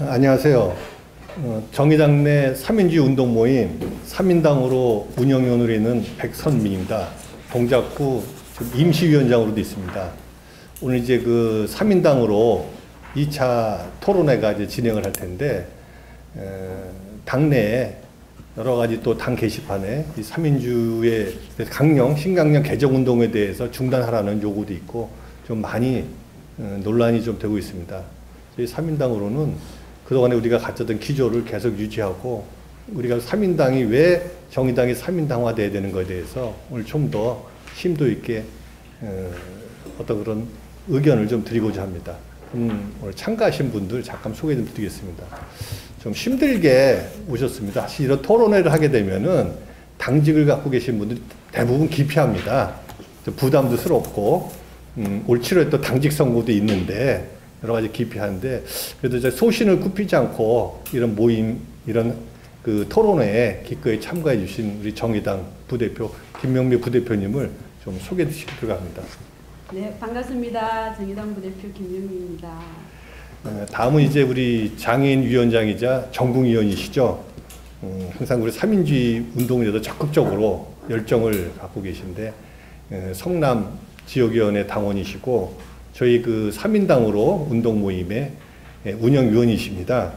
안녕하세요. 정의당 내 3인주의 운동 모임 3인당으로 운영위원으로 있는 백선민입니다. 동작구 임시위원장으로도 있습니다. 오늘 이제 그 3인당으로 2차 토론회가 이제 진행을 할 텐데, 당내에 여러 가지 또 당 게시판에 이 3인주의 신강령 개정운동에 대해서 중단하라는 요구도 있고 좀 많이 논란이 좀 되고 있습니다. 저희 3인당으로는 그동안에 우리가 가졌던 기조를 계속 유지하고, 우리가 3인당이 왜 정의당이 3인당화 돼야 되는 것에 대해서 오늘 좀 더 심도 있게 어떤 그런 의견을 좀 드리고자 합니다. 오늘 참가하신 분들 잠깐 소개 좀 드리겠습니다. 좀 힘들게 오셨습니다. 사실 이런 토론회를 하게 되면은 당직을 갖고 계신 분들이 대부분 기피합니다. 부담도 스럽고, 올 7월에 또 당직 선거도 있는데 여러 가지 기피하는데, 그래도 이제 소신을 굽히지 않고 이런 모임, 이런 그 토론회에 기꺼이 참가해 주신 우리 정의당 부대표 김명미 부대표님을 좀 소개시키려고 합니다. 네, 반갑습니다. 정의당 부대표 김명미입니다. 다음은 이제 우리 장애인 위원장이자 전국위원이시죠. 항상 우리 3인주의 운동에 대해서 적극적으로 열정을 갖고 계신데, 성남 지역위원회 당원이시고 저희 그 3인당으로 운동 모임의 운영위원이십니다.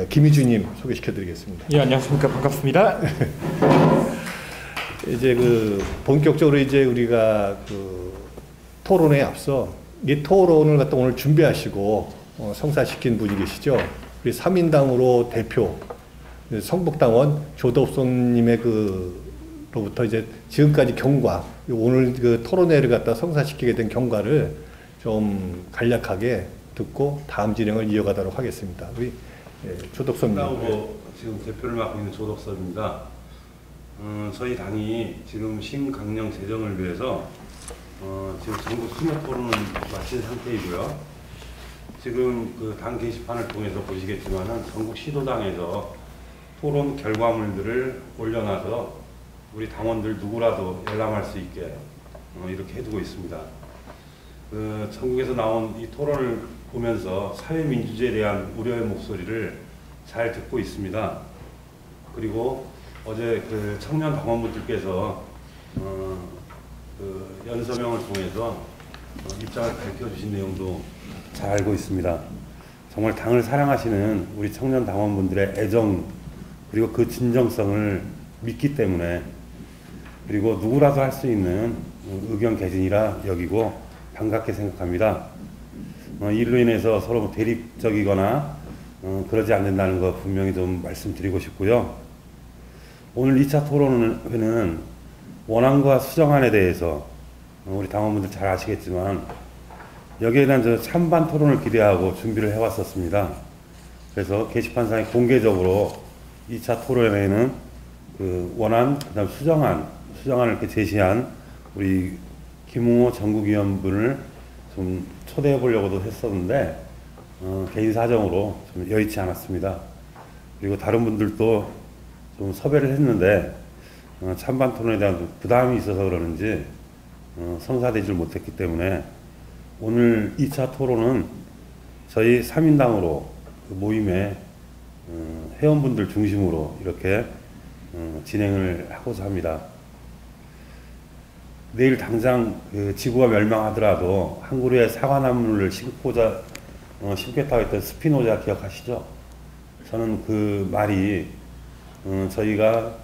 김희주님 소개시켜 드리겠습니다. 예, 안녕하십니까. 반갑습니다. 이제 그 본격적으로 이제 우리가 그 토론에 앞서 이 토론을 갖다 오늘 준비하시고 성사시킨 분이 계시죠. 우리 3인당으로 대표 성북당원 조덕선님의 로부터 이제 지금까지 경과, 오늘 그 토론회를 갖다 성사시키게 된 경과를 좀 간략하게 듣고 다음 진행을 이어가도록 하겠습니다. 우리 조덕선님. 지금 대표를 맡고 있는 조덕선입니다. 저희 당이 지금 신강령 제정을 위해서 지금 전국 수목 토론을 마친 상태이고요. 지금 그 당 게시판을 통해서 보시겠지만은 전국 시도당에서 토론 결과물들을 올려놔서 우리 당원들 누구라도 열람할 수 있게 이렇게 해두고 있습니다. 전국에서 나온 이 토론을 보면서 사회민주주의에 대한 우려의 목소리를 잘 듣고 있습니다. 그리고 어제 그 청년 당원분들께서 그 연서명을 통해서 입장을 밝혀주신 내용도 잘 알고 있습니다. 정말 당을 사랑하시는 우리 청년 당원분들의 애정, 그리고 그 진정성을 믿기 때문에, 그리고 누구라도 할 수 있는 의견 개진이라 여기고 반갑게 생각합니다. 이로 인해서 서로 대립적이거나 그러지 않는다는 거 분명히 좀 말씀드리고 싶고요. 오늘 2차 토론회는 원안과 수정안에 대해서 우리 당원분들 잘 아시겠지만 여기에 대한 찬반 토론을 기대하고 준비를 해왔었습니다. 그래서 게시판상에 공개적으로 2차 토론회에는 그 원안, 그 다음 수정안을 이렇게 제시한 우리 김웅호 전국위원분을 좀 초대해 보려고도 했었는데 개인 사정으로 좀 여의치 않았습니다. 그리고 다른 분들도 좀 섭외를 했는데 찬반 토론에 대한 부담이 있어서 그러는지 성사되질 못했기 때문에 오늘 2차 토론은 저희 3인당으로 그 모임에 회원분들 중심으로 이렇게 진행을 하고자 합니다. 내일 당장 그 지구가 멸망하더라도 한 그루의 사과나무를 심겠다고 했던 스피노자 기억하시죠? 저는 그 말이 저희가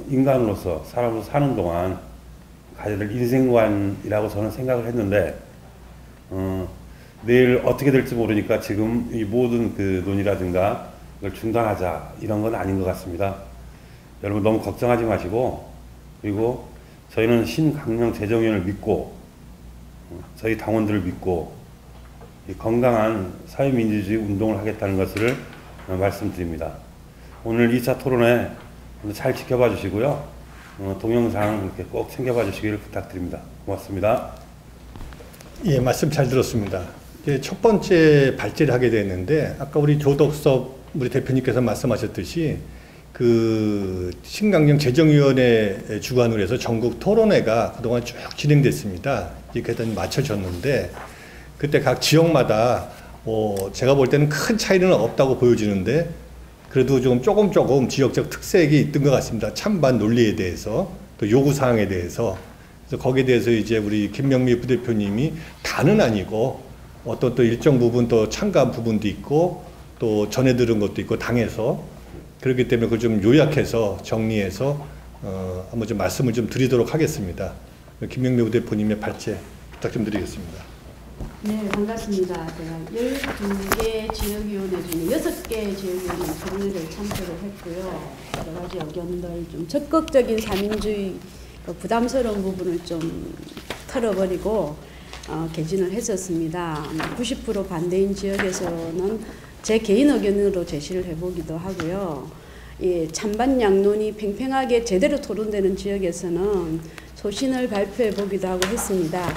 인간으로서 사람으로 사는 동안 가져야 될 인생관이라고 저는 생각을 했는데, 내일 어떻게 될지 모르니까 지금 이 모든 그 논의라든가 이걸 중단하자 이런 건 아닌 것 같습니다. 여러분 너무 걱정하지 마시고, 그리고 저희는 신강령 제정위원을 믿고 저희 당원들을 믿고 건강한 사회민주주의 운동을 하겠다는 것을 말씀드립니다. 오늘 2차 토론회 잘 지켜봐 주시고요. 동영상 이렇게 꼭 챙겨봐 주시기를 부탁드립니다. 고맙습니다. 예, 말씀 잘 들었습니다. 첫 번째 발제를 하게 됐는데, 아까 우리 조덕석 우리 대표님께서 말씀하셨듯이 그 신강령 제정위원회 주관으로 해서 전국 토론회가 그동안 쭉 진행됐습니다. 이렇게 맞춰졌는데, 그때 각 지역마다 제가 볼 때는 큰 차이는 없다고 보여지는데 그래도 조금 지역적 특색이 있던 것 같습니다. 찬반 논리에 대해서 또 요구 사항에 대해서. 그래서 거기에 대해서 이제 우리 김명미 부대표님이 다는 아니고 어떤 또 일정 부분 또 참가한 부분도 있고 또 전해 들은 것도 있고 당에서 그렇기 때문에 그걸 좀 요약해서 정리해서 한번 좀 말씀을 좀 드리도록 하겠습니다. 김명미 부대표님의 발제 부탁 좀 드리겠습니다. 네, 반갑습니다. 제가 12개 지역위원회 중에 6개 지역위원회 토론회를 참석을 했고요. 여러 가지 의견들 좀 적극적인 사민주의 부담스러운 부분을 좀 털어버리고 개진을 했었습니다. 90% 반대인 지역에서는 제 개인 의견으로 제시를 해보기도 하고요. 이 찬반 양론이 팽팽하게 제대로 토론되는 지역에서는 소신을 발표해 보기도 하고 했습니다.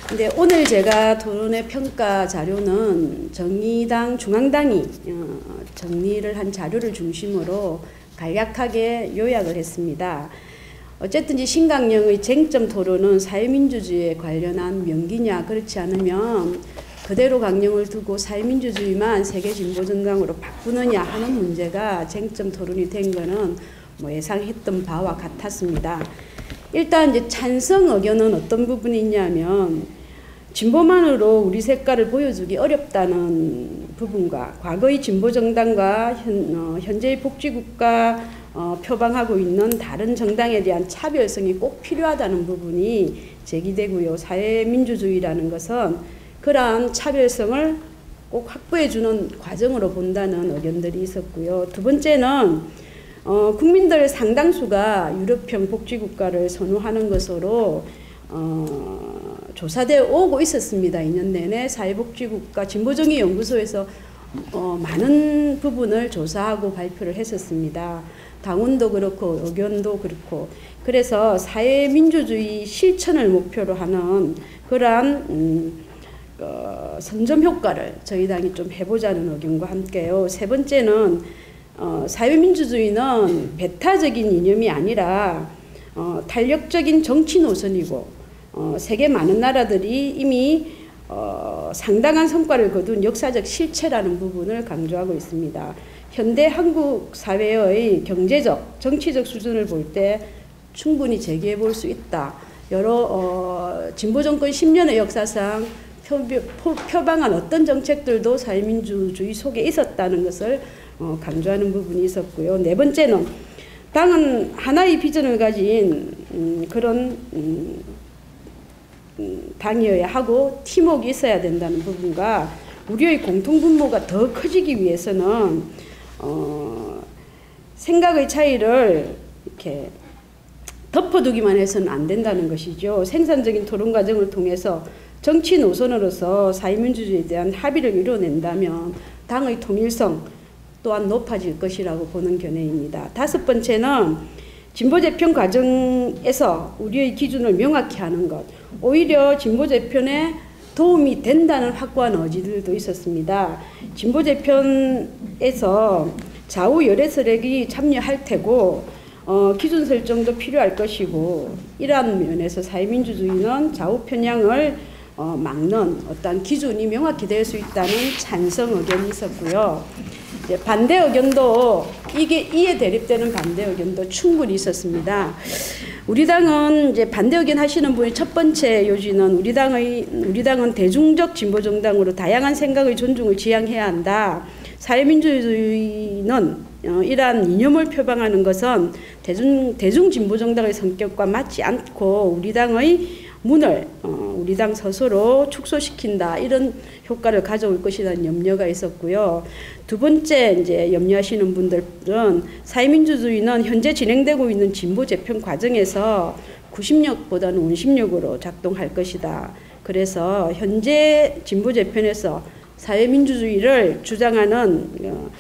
근데 오늘 제가 토론회 평가 자료는 정의당, 중앙당이 정리를 한 자료를 중심으로 간략하게 요약을 했습니다. 어쨌든 이 신강령의 쟁점 토론은 사회민주주의에 관련한 명기냐 그렇지 않으면 그대로 강령을 두고 사회민주주의만 세계진보정당으로 바꾸느냐 하는 문제가 쟁점 토론이 된 거는 뭐 예상했던 바와 같았습니다. 일단 이제 찬성 의견은 어떤 부분이 있냐면 진보만으로 우리 색깔을 보여주기 어렵다는 부분과 과거의 진보정당과 현재의 복지국가 표방하고 있는 다른 정당에 대한 차별성이 꼭 필요하다는 부분이 제기되고요. 사회민주주의라는 것은 그러한 차별성을 꼭 확보해주는 과정으로 본다는 의견들이 있었고요. 두 번째는 국민들 상당수가 유럽형 복지국가를 선호하는 것으로 조사되어 오고 있었습니다. 2년 내내 사회복지국가 진보정의연구소에서 많은 부분을 조사하고 발표를 했었습니다. 당원도 그렇고 의견도 그렇고 그래서 사회민주주의 실천을 목표로 하는 그러한 선점 효과를 저희 당이 좀 해보자는 의견과 함께요. 세 번째는 사회민주주의는 배타적인 이념이 아니라 탄력적인 정치 노선이고 세계 많은 나라들이 이미 상당한 성과를 거둔 역사적 실체라는 부분을 강조하고 있습니다. 현대 한국 사회의 경제적, 정치적 수준을 볼 때 충분히 제기해 볼 수 있다. 여러 진보정권 10년의 역사상 표방한 어떤 정책들도 사회민주주의 속에 있었다는 것을 강조하는 부분이 있었고요. 네 번째는 당은 하나의 비전을 가진 그런 당이어야 하고 팀워크가 있어야 된다는 부분과 우리의 공통분모가 더 커지기 위해서는 생각의 차이를 이렇게 덮어두기만 해서는 안 된다는 것이죠. 생산적인 토론 과정을 통해서 정치 노선으로서 사회민주주의에 대한 합의를 이뤄낸다면 당의 통일성 또한 높아질 것이라고 보는 견해입니다. 다섯 번째는 진보재편 과정에서 우리의 기준을 명확히 하는 것, 오히려 진보재편에 도움이 된다는 확고한 의지들도 있었습니다. 진보재편에서 좌우 여러 세력이 참여할 테고 기준 설정도 필요할 것이고 이러한 면에서 사회민주주의는 좌우 편향을 막는 어떤 기준이 명확히 될 수 있다는 찬성 의견이 있었고요. 이제 반대 의견도 이에 대립되는 반대 의견도 충분히 있었습니다. 우리 당은 이제 반대 의견 하시는 분이 첫 번째 요지는 우리 당은 대중적 진보정당으로 다양한 생각의 존중을 지향해야 한다. 사회민주주의는 이러한 이념을 표방하는 것은 대중 진보정당의 성격과 맞지 않고 우리 당의 문을 우리 당 스스로 축소시킨다 이런 효과를 가져올 것이라는 염려가 있었고요. 두 번째 이제 염려하시는 분들은 사회민주주의는 현재 진행되고 있는 진보 재편 과정에서 구심력보다는 원심력으로 작동할 것이다. 그래서 현재 진보 재편에서 사회민주주의를 주장하는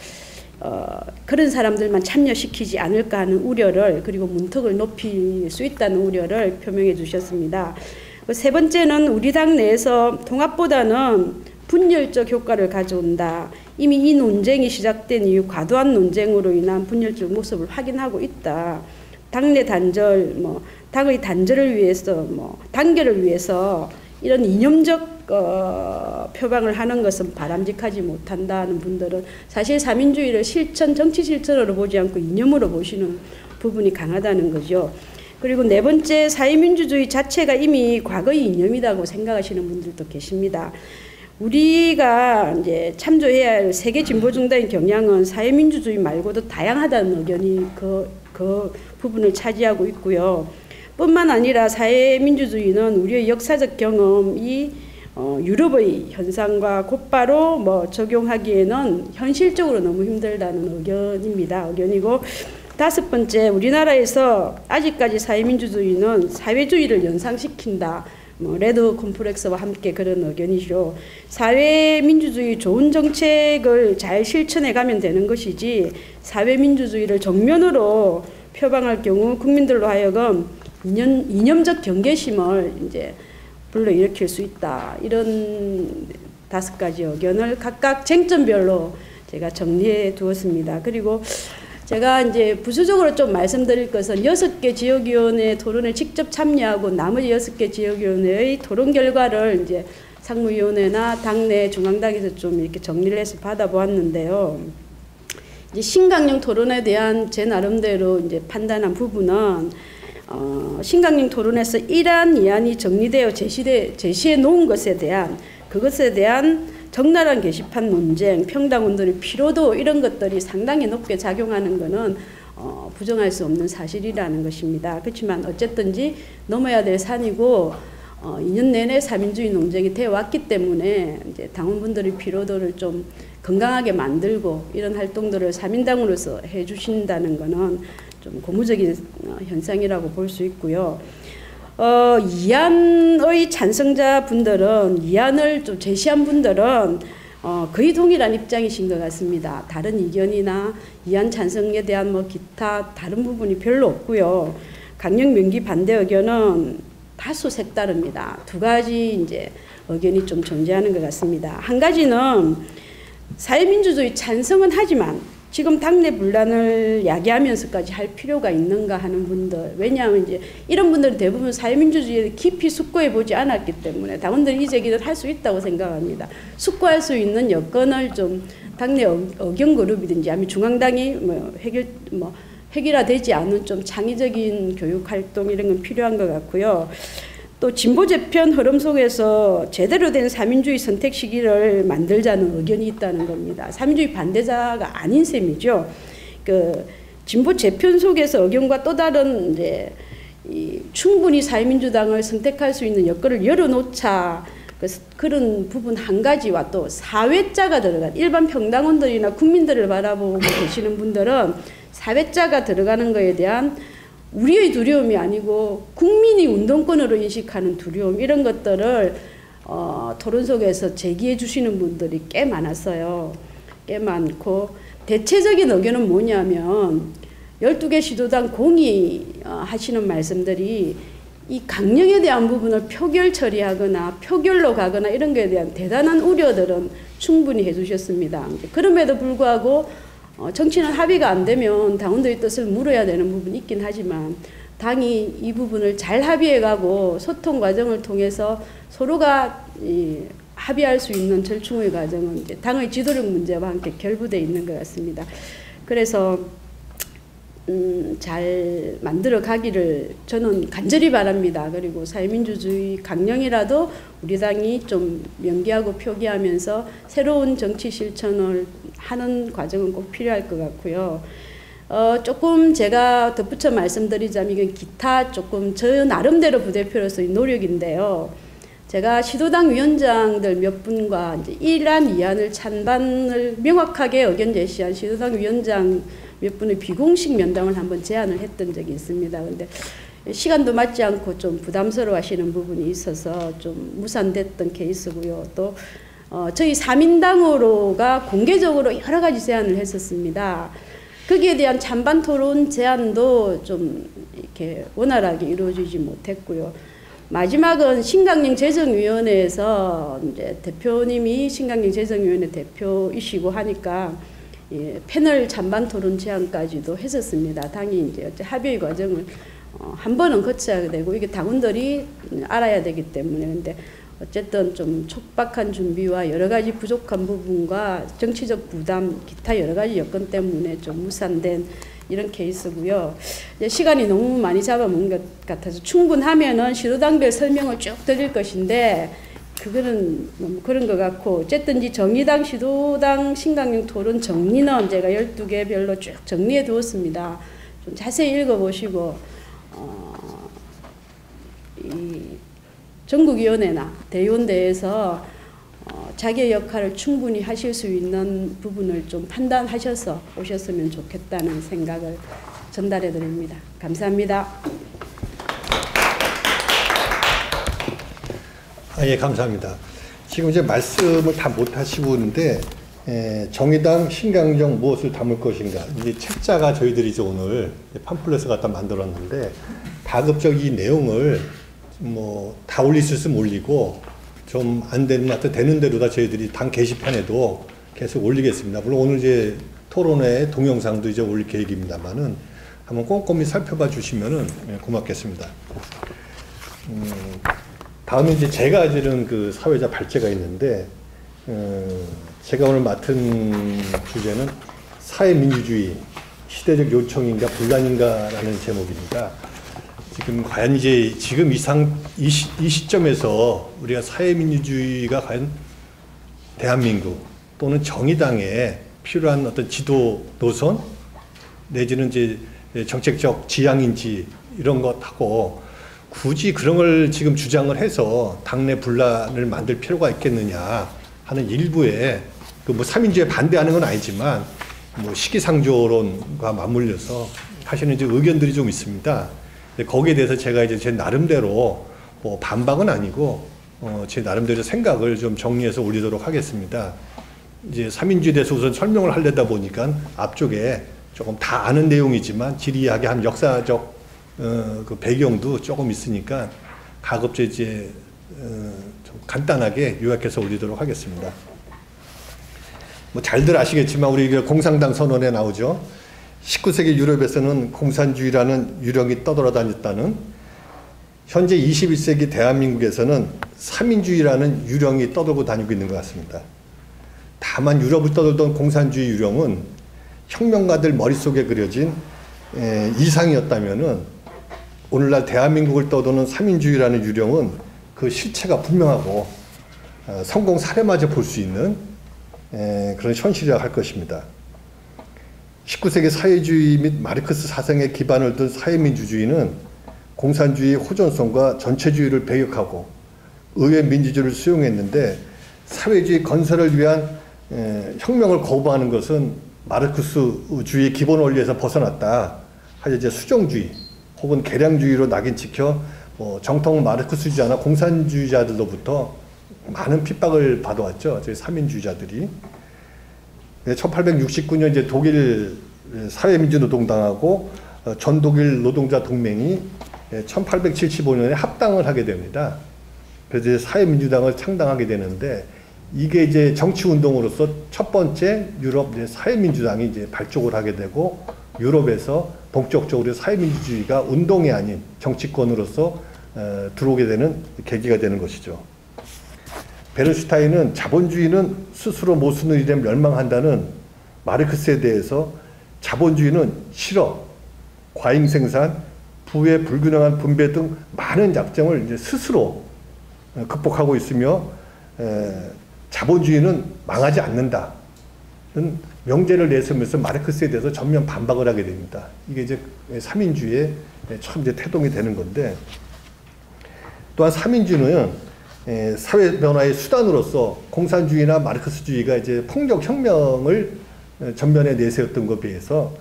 그런 사람들만 참여시키지 않을까 하는 우려를 그리고 문턱을 높일 수 있다는 우려를 표명해 주셨습니다. 세 번째는 우리 당 내에서 통합보다는 분열적 효과를 가져온다. 이미 이 논쟁이 시작된 이후 과도한 논쟁으로 인한 분열적 모습을 확인하고 있다. 당내 단절, 당의 단절을 위해서, 단결을 위해서 이런 이념적 표방을 하는 것은 바람직하지 못한다는 분들은 사실 사민주의를 정치 실천으로 보지 않고 이념으로 보시는 부분이 강하다는 거죠. 그리고 네 번째, 사회민주주의 자체가 이미 과거의 이념이라고 생각하시는 분들도 계십니다. 우리가 이제 참조해야 할 세계 진보 정당의 경향은 사회민주주의 말고도 다양하다는 의견이 그 부분을 차지하고 있고요. 뿐만 아니라 사회민주주의는 우리의 역사적 경험이 유럽의 현상과 곧바로 적용하기에는 현실적으로 너무 힘들다는 의견이고, 다섯 번째, 우리나라에서 아직까지 사회민주주의는 사회주의를 연상시킨다. 레드 콤플렉스와 함께 그런 의견이죠. 사회민주주의 좋은 정책을 잘 실천해 가면 되는 것이지, 사회민주주의를 정면으로 표방할 경우 국민들로 하여금 이념적 경계심을 이제 불러일으킬 수 있다. 이런 5가지 의견을 각각 쟁점별로 제가 정리해 두었습니다. 그리고 제가 이제 부수적으로 좀 말씀드릴 것은 6개 지역위원회 토론에 직접 참여하고 나머지 6개 지역위원회의 토론 결과를 이제 상무위원회나 당내 중앙당에서 좀 이렇게 정리를 해서 받아보았는데요. 이제 신강령 토론에 대한 제 나름대로 이제 판단한 부분은 신강령 토론에서 이러한 이안이 정리되어 제시해 놓은 것에 대한 그것에 대한 적나라한 게시판 논쟁, 평당운동의 피로도 이런 것들이 상당히 높게 작용하는 것은 부정할 수 없는 사실이라는 것입니다. 그렇지만 어쨌든지 넘어야 될 산이고 2년 내내 사민주의 논쟁이 되어 왔기 때문에 이제 당원분들의 피로도를 좀 건강하게 만들고 이런 활동들을 사민당으로서 해주신다는 것은 좀 고무적인 현상이라고 볼 수 있고요. 이안의 찬성자분들은, 이안을 좀 제시한 분들은 거의 동일한 입장이신 것 같습니다. 다른 이견이나 이안 찬성에 대한 기타 다른 부분이 별로 없고요. 강령 명기 반대 의견은 다소 색다릅니다. 2가지 이제 의견이 좀 존재하는 것 같습니다. 한 가지는 사회민주주의 찬성은 하지만 지금 당내 분란을 야기하면서까지 할 필요가 있는가 하는 분들, 왜냐하면 이제 이런 분들은 대부분 사회민주주의에 깊이 숙고해 보지 않았기 때문에 당원들이 이 제기를 할 수 있다고 생각합니다. 숙고할 수 있는 여건을 좀 당내 의견 그룹이든지 아니면 중앙당이 획일화되지 않은 좀 창의적인 교육 활동 이런 건 필요한 것 같고요. 또 진보 재편 흐름 속에서 제대로 된 사민주의 선택 시기를 만들자는 의견이 있다는 겁니다. 사민주의 반대자가 아닌 셈이죠. 그 진보 재편 속에서 의견과 또 다른 이제 충분히 사회민주당을 선택할 수 있는 여건을 열어놓자. 그런 부분 한 가지와 또 사회자가 들어간 일반 평당원들이나 국민들을 바라보고 계시는 분들은 사회자가 들어가는 것에 대한 우리의 두려움이 아니고 국민이 운동권으로 인식하는 두려움 이런 것들을 토론 속에서 제기해 주시는 분들이 꽤 많았어요. 꽤 많고 대체적인 의견은 뭐냐면 12개 시도당 공의하시는 말씀들이 이 강령에 대한 부분을 표결 처리하거나 표결로 가거나 이런 것에 대한 대단한 우려들은 충분히 해주셨습니다. 그럼에도 불구하고 정치는 합의가 안 되면 당원들의 뜻을 물어야 되는 부분이 있긴 하지만 당이 이 부분을 잘 합의해가고 소통 과정을 통해서 서로가 합의할 수 있는 절충의 과정은 이제 당의 지도력 문제와 함께 결부되어 있는 것 같습니다. 그래서 잘 만들어 가기를 저는 간절히 바랍니다. 그리고 사회민주주의 강령이라도 우리 당이 좀 명기하고 표기하면서 새로운 정치 실천을 하는 과정은 꼭 필요할 것 같고요. 조금 제가 덧붙여 말씀드리자면 이건 기타 조금 저 나름대로 부대표로서의 노력인데요. 제가 시도당 위원장들 몇 분과 이제 1안, 2안을 찬반을 명확하게 의견 제시한 시도당 위원장 몇 분의 비공식 면담을 한번 제안을 했던 적이 있습니다. 근데 시간도 맞지 않고 좀 부담스러워 하시는 부분이 있어서 좀 무산됐던 케이스고요. 또 저희 사민당으로가 공개적으로 여러 가지 제안을 했었습니다. 거기에 대한 찬반 토론 제안도 좀 이렇게 원활하게 이루어지지 못했고요. 마지막은 신강령 재정위원회에서 이제 대표님이 신강령 재정위원회 대표이시고 하니까 패널 찬반 토론 제안까지도 했었습니다. 당이 이제 합의 과정을 한 번은 거쳐야 되고 이게 당원들이 알아야 되기 때문에 근데 어쨌든 좀 촉박한 준비와 여러 가지 부족한 부분과 정치적 부담, 기타 여러 가지 여건 때문에 좀 무산된 이런 케이스고요. 이제 시간이 너무 많이 잡아먹은 것 같아서 충분하면은 시도당별 설명을 쭉 드릴 것인데 그거는 너무 그런 것 같고 어쨌든 이 정의당, 시도당, 신강령 토론 정리는 제가 12개별로 쭉 정리해 두었습니다. 좀 자세히 읽어보시고 이 전국위원회나 대의원대에서 자기의 역할을 충분히 하실 수 있는 부분을 좀 판단하셔서 오셨으면 좋겠다는 생각을 전달해 드립니다. 감사합니다. 예, 감사합니다. 지금 이제 말씀을 다 못 하시고 있는데, 정의당 신강령 무엇을 담을 것인가. 이제 책자가 저희들이 이제 오늘 팜플렛을 갖다 만들었는데, 가급적 이 내용을 뭐 다 올릴 수 있으면 올리고, 좀 안 되는 것 같아 되는 대로 다 저희들이 당 게시판에도 계속 올리겠습니다. 물론 오늘 이제 토론회 동영상도 이제 올릴 계획입니다만은 한번 꼼꼼히 살펴봐 주시면은 고맙겠습니다. 다음에 이제 제가 지는 그 사회자 발제가 있는데, 제가 오늘 맡은 주제는 사회민주주의, 시대적 요청인가 분란인가라는 제목입니다. 지금 과연 이제 지금 이 시점에서 우리가 사회민주주의가 과연 대한민국 또는 정의당에 필요한 어떤 지도 노선 내지는 이제 정책적 지향인지 이런 것하고 굳이 그런 걸 지금 주장을 해서 당내 분란을 만들 필요가 있겠느냐 하는 일부의 그 뭐 3인주에 반대하는 건 아니지만 뭐 시기상조론과 맞물려서 하시는 이제 의견들이 좀 있습니다. 거기에 대해서 제가 이제 제 나름대로 뭐 반박은 아니고 제 나름대로 생각을 좀 정리해서 올리도록 하겠습니다. 이제 3인주에 대해서 우선 설명을 하려다 보니까 앞쪽에 조금 다 아는 내용이지만 지리하게 한 역사적 그 배경도 조금 있으니까 가급적 이제 좀 간단하게 요약해서 올리도록 하겠습니다. 뭐 잘들 아시겠지만 우리 공산당 선언에 나오죠. 19세기 유럽에서는 공산주의라는 유령이 떠돌아다녔다는, 현재 21세기 대한민국에서는 3인주의라는 유령이 떠돌고 다니고 있는 것 같습니다. 다만 유럽을 떠돌던 공산주의 유령은 혁명가들 머릿속에 그려진 이상이었다면은 오늘날 대한민국을 떠도는 3인주의라는 유령은 그 실체가 분명하고 성공 사례마저 볼 수 있는 그런 현실이라고 할 것입니다. 19세기 사회주의 및 마르크스 사상에 기반을 둔 사회민주주의는 공산주의의 호전성과 전체주의를 배격하고 의회 민주주의를 수용했는데, 사회주의 건설을 위한 혁명을 거부하는 것은 마르크스주의의 기본 원리에서 벗어났다. 하여 이제 수정주의 혹은 계량주의로 낙인찍혀 정통 마르크스주의자나 공산주의자들로부터 많은 핍박을 받아왔죠. 저희 3인주의자들이. 1869년 이제 독일 사회민주노동당하고 전독일 노동자 동맹이 1875년에 합당을 하게 됩니다. 그래서 이제 사회민주당을 창당하게 되는데, 이게 이제 정치운동으로서 첫 번째 유럽 사회민주당이 이제 발족을 하게 되고, 유럽에서 본격적으로 사회민주주의가 운동이 아닌 정치권으로서 들어오게 되는 계기가 되는 것이죠. 베른슈타인은 자본주의는 스스로 모순을 이래 멸망한다는 마르크스에 대해서 자본주의는 실업, 과잉생산, 부의 불균형한 분배 등 많은 약점을 이제 스스로 극복하고 있으며 자본주의는 망하지 않는다는 명제를 내세우면서 마르크스에 대해서 전면 반박을 하게 됩니다. 이게 이제 3인주의의 처음 이제 태동이 되는 건데, 또한 3인주의는 사회 변화의 수단으로서 공산주의나 마르크스주의가 이제 폭력 혁명을 전면에 내세웠던 것에 비해서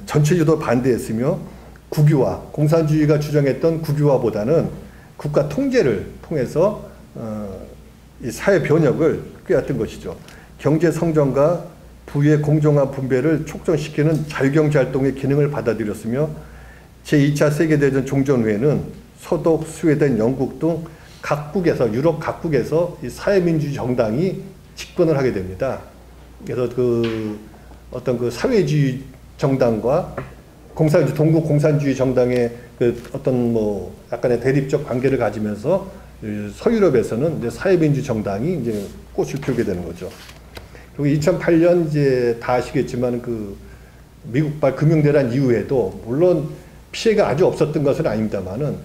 전체주도 반대했으며, 국유화, 공산주의가 주장했던 국유화보다는 국가 통제를 통해서 이 사회 변혁을 꾀했던 것이죠. 경제 성장과 부의 공정한 분배를 촉진시키는 자유경제활동의 기능을 받아들였으며, 제2차 세계대전 종전 후에는 서독, 스웨덴, 영국 등 각국에서, 유럽 각국에서 이 사회민주주의 정당이 집권을 하게 됩니다. 그래서 그 어떤 그 사회주의 정당과 동국 공산주의 정당의 그 어떤 뭐 약간의 대립적 관계를 가지면서 서유럽에서는 이제 사회민주 정당이 이제 꽃을 피우게 되는 거죠. 그리고 2008년 이제 다 아시겠지만 그 미국발 금융대란 이후에도 물론 피해가 아주 없었던 것은 아닙니다만은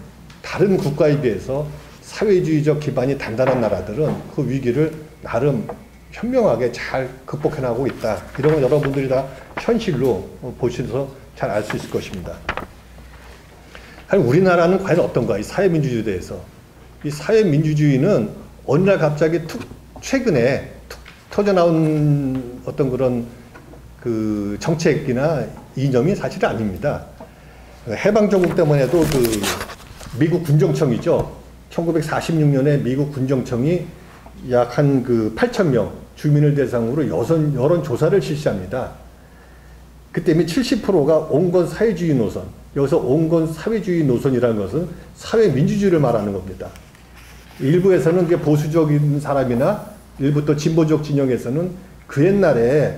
다른 국가에 비해서 사회주의적 기반이 단단한 나라들은 그 위기를 나름 현명하게 잘 극복해 나가고 있다. 이런 건 여러분들이 다 현실로 보셔서 잘 알 수 있을 것입니다. 아니, 우리나라는 과연 어떤가? 이 사회민주주의에 대해서. 이 사회민주주의는 어느 날 갑자기 최근에 툭 터져나온 어떤 그런 그 정책이나 이념이 사실은 아닙니다. 해방정국 때문에 해도 그 미국 군정청이죠. 1946년에 미국 군정청이 약 한 그 8,000명 주민을 대상으로 여론조사를 실시합니다. 그때 이미 70%가 온건 사회주의 노선, 여기서 온건 사회주의 노선이라는 것은 사회민주주의를 말하는 겁니다. 일부에서는 이게 보수적인 사람이나 일부 또 진보적 진영에서는 그 옛날에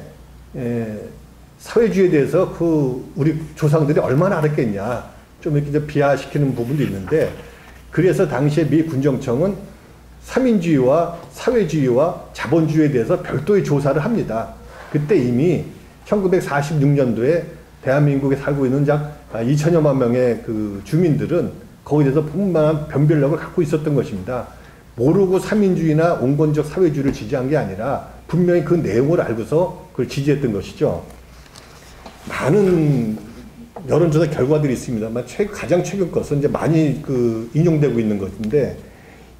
사회주의에 대해서 그 우리 조상들이 얼마나 알았겠냐 좀 이렇게 비하시키는 부분도 있는데, 그래서 당시에 미 군정청은 삼인주의와 사회주의와 자본주의에 대해서 별도의 조사를 합니다. 그때 이미 1946년도에 대한민국에 살고 있는 약 2천여만 명의 그 주민들은 거기에 대해서 분명한 변별력을 갖고 있었던 것입니다. 모르고 삼인주의나 온건적 사회주의를 지지한 게 아니라 분명히 그 내용을 알고서 그걸 지지했던 것이죠. 많은 여론조사 결과들이 있습니다만 가장 최근 것은 이제 많이 그 인용되고 있는 것인데,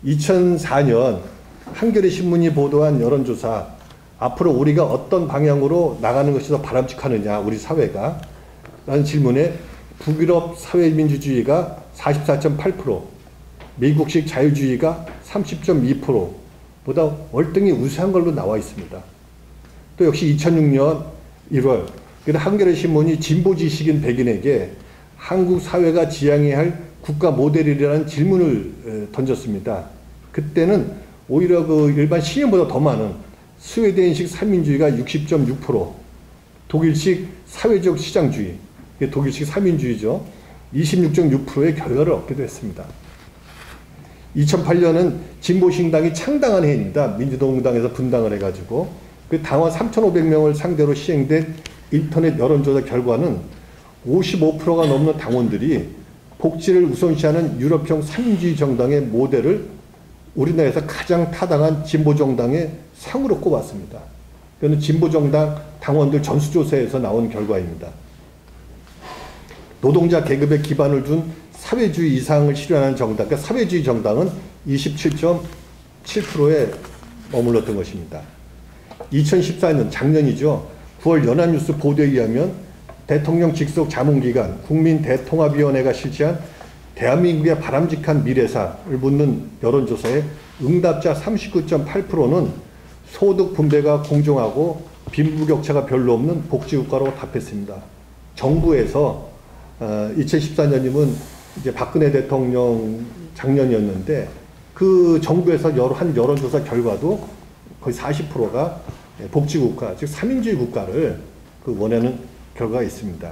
2004년 한겨레 신문이 보도한 여론조사, 앞으로 우리가 어떤 방향으로 나가는 것이 더 바람직하느냐 우리 사회가 라는 질문에 북유럽 사회민주주의가 44.8%, 미국식 자유주의가 30.2%보다 월등히 우세한 걸로 나와 있습니다. 또 역시 2006년 1월 한겨레 신문이 진보지식인 백인에게 한국 사회가 지향해야 할 국가 모델이라는 질문을 던졌습니다. 그때는 오히려 그 일반 시민보다 더 많은 스웨덴식 삼민주의가 60.6%, 독일식 사회적 시장주의, 독일식 삼민주의죠, 26.6%의 결과를 얻기도 했습니다. 2008년은 진보신당이 창당한 해입니다. 민주동당에서 분당을 해가지고 그 당원 3,500명을 상대로 시행된 인터넷 여론조사 결과는 55%가 넘는 당원들이 복지를 우선시하는 유럽형 삼민주의 정당의 모델을 우리나라에서 가장 타당한 진보정당의 상으로 꼽았습니다. 이거는 진보정당 당원들 전수조사에서 나온 결과입니다. 노동자 계급에 기반을 둔 사회주의 이상을 실현하는 정당, 그러니까 사회주의 정당은 27.7%에 머물렀던 것입니다. 2014년 작년이죠. 9월 연합뉴스 보도에 의하면 대통령 직속 자문기관 국민대통합위원회가 실시한 대한민국의 바람직한 미래사를 묻는 여론조사에 응답자 39.8%는 소득 분배가 공정하고 빈부격차가 별로 없는 복지국가로 답했습니다. 정부에서 2014년이면 이제 박근혜 대통령 작년이었는데 그 정부에서 한 여론조사 결과도 거의 40%가 복지국가, 즉 삼인주의 국가를 그 원하는 결과가 있습니다.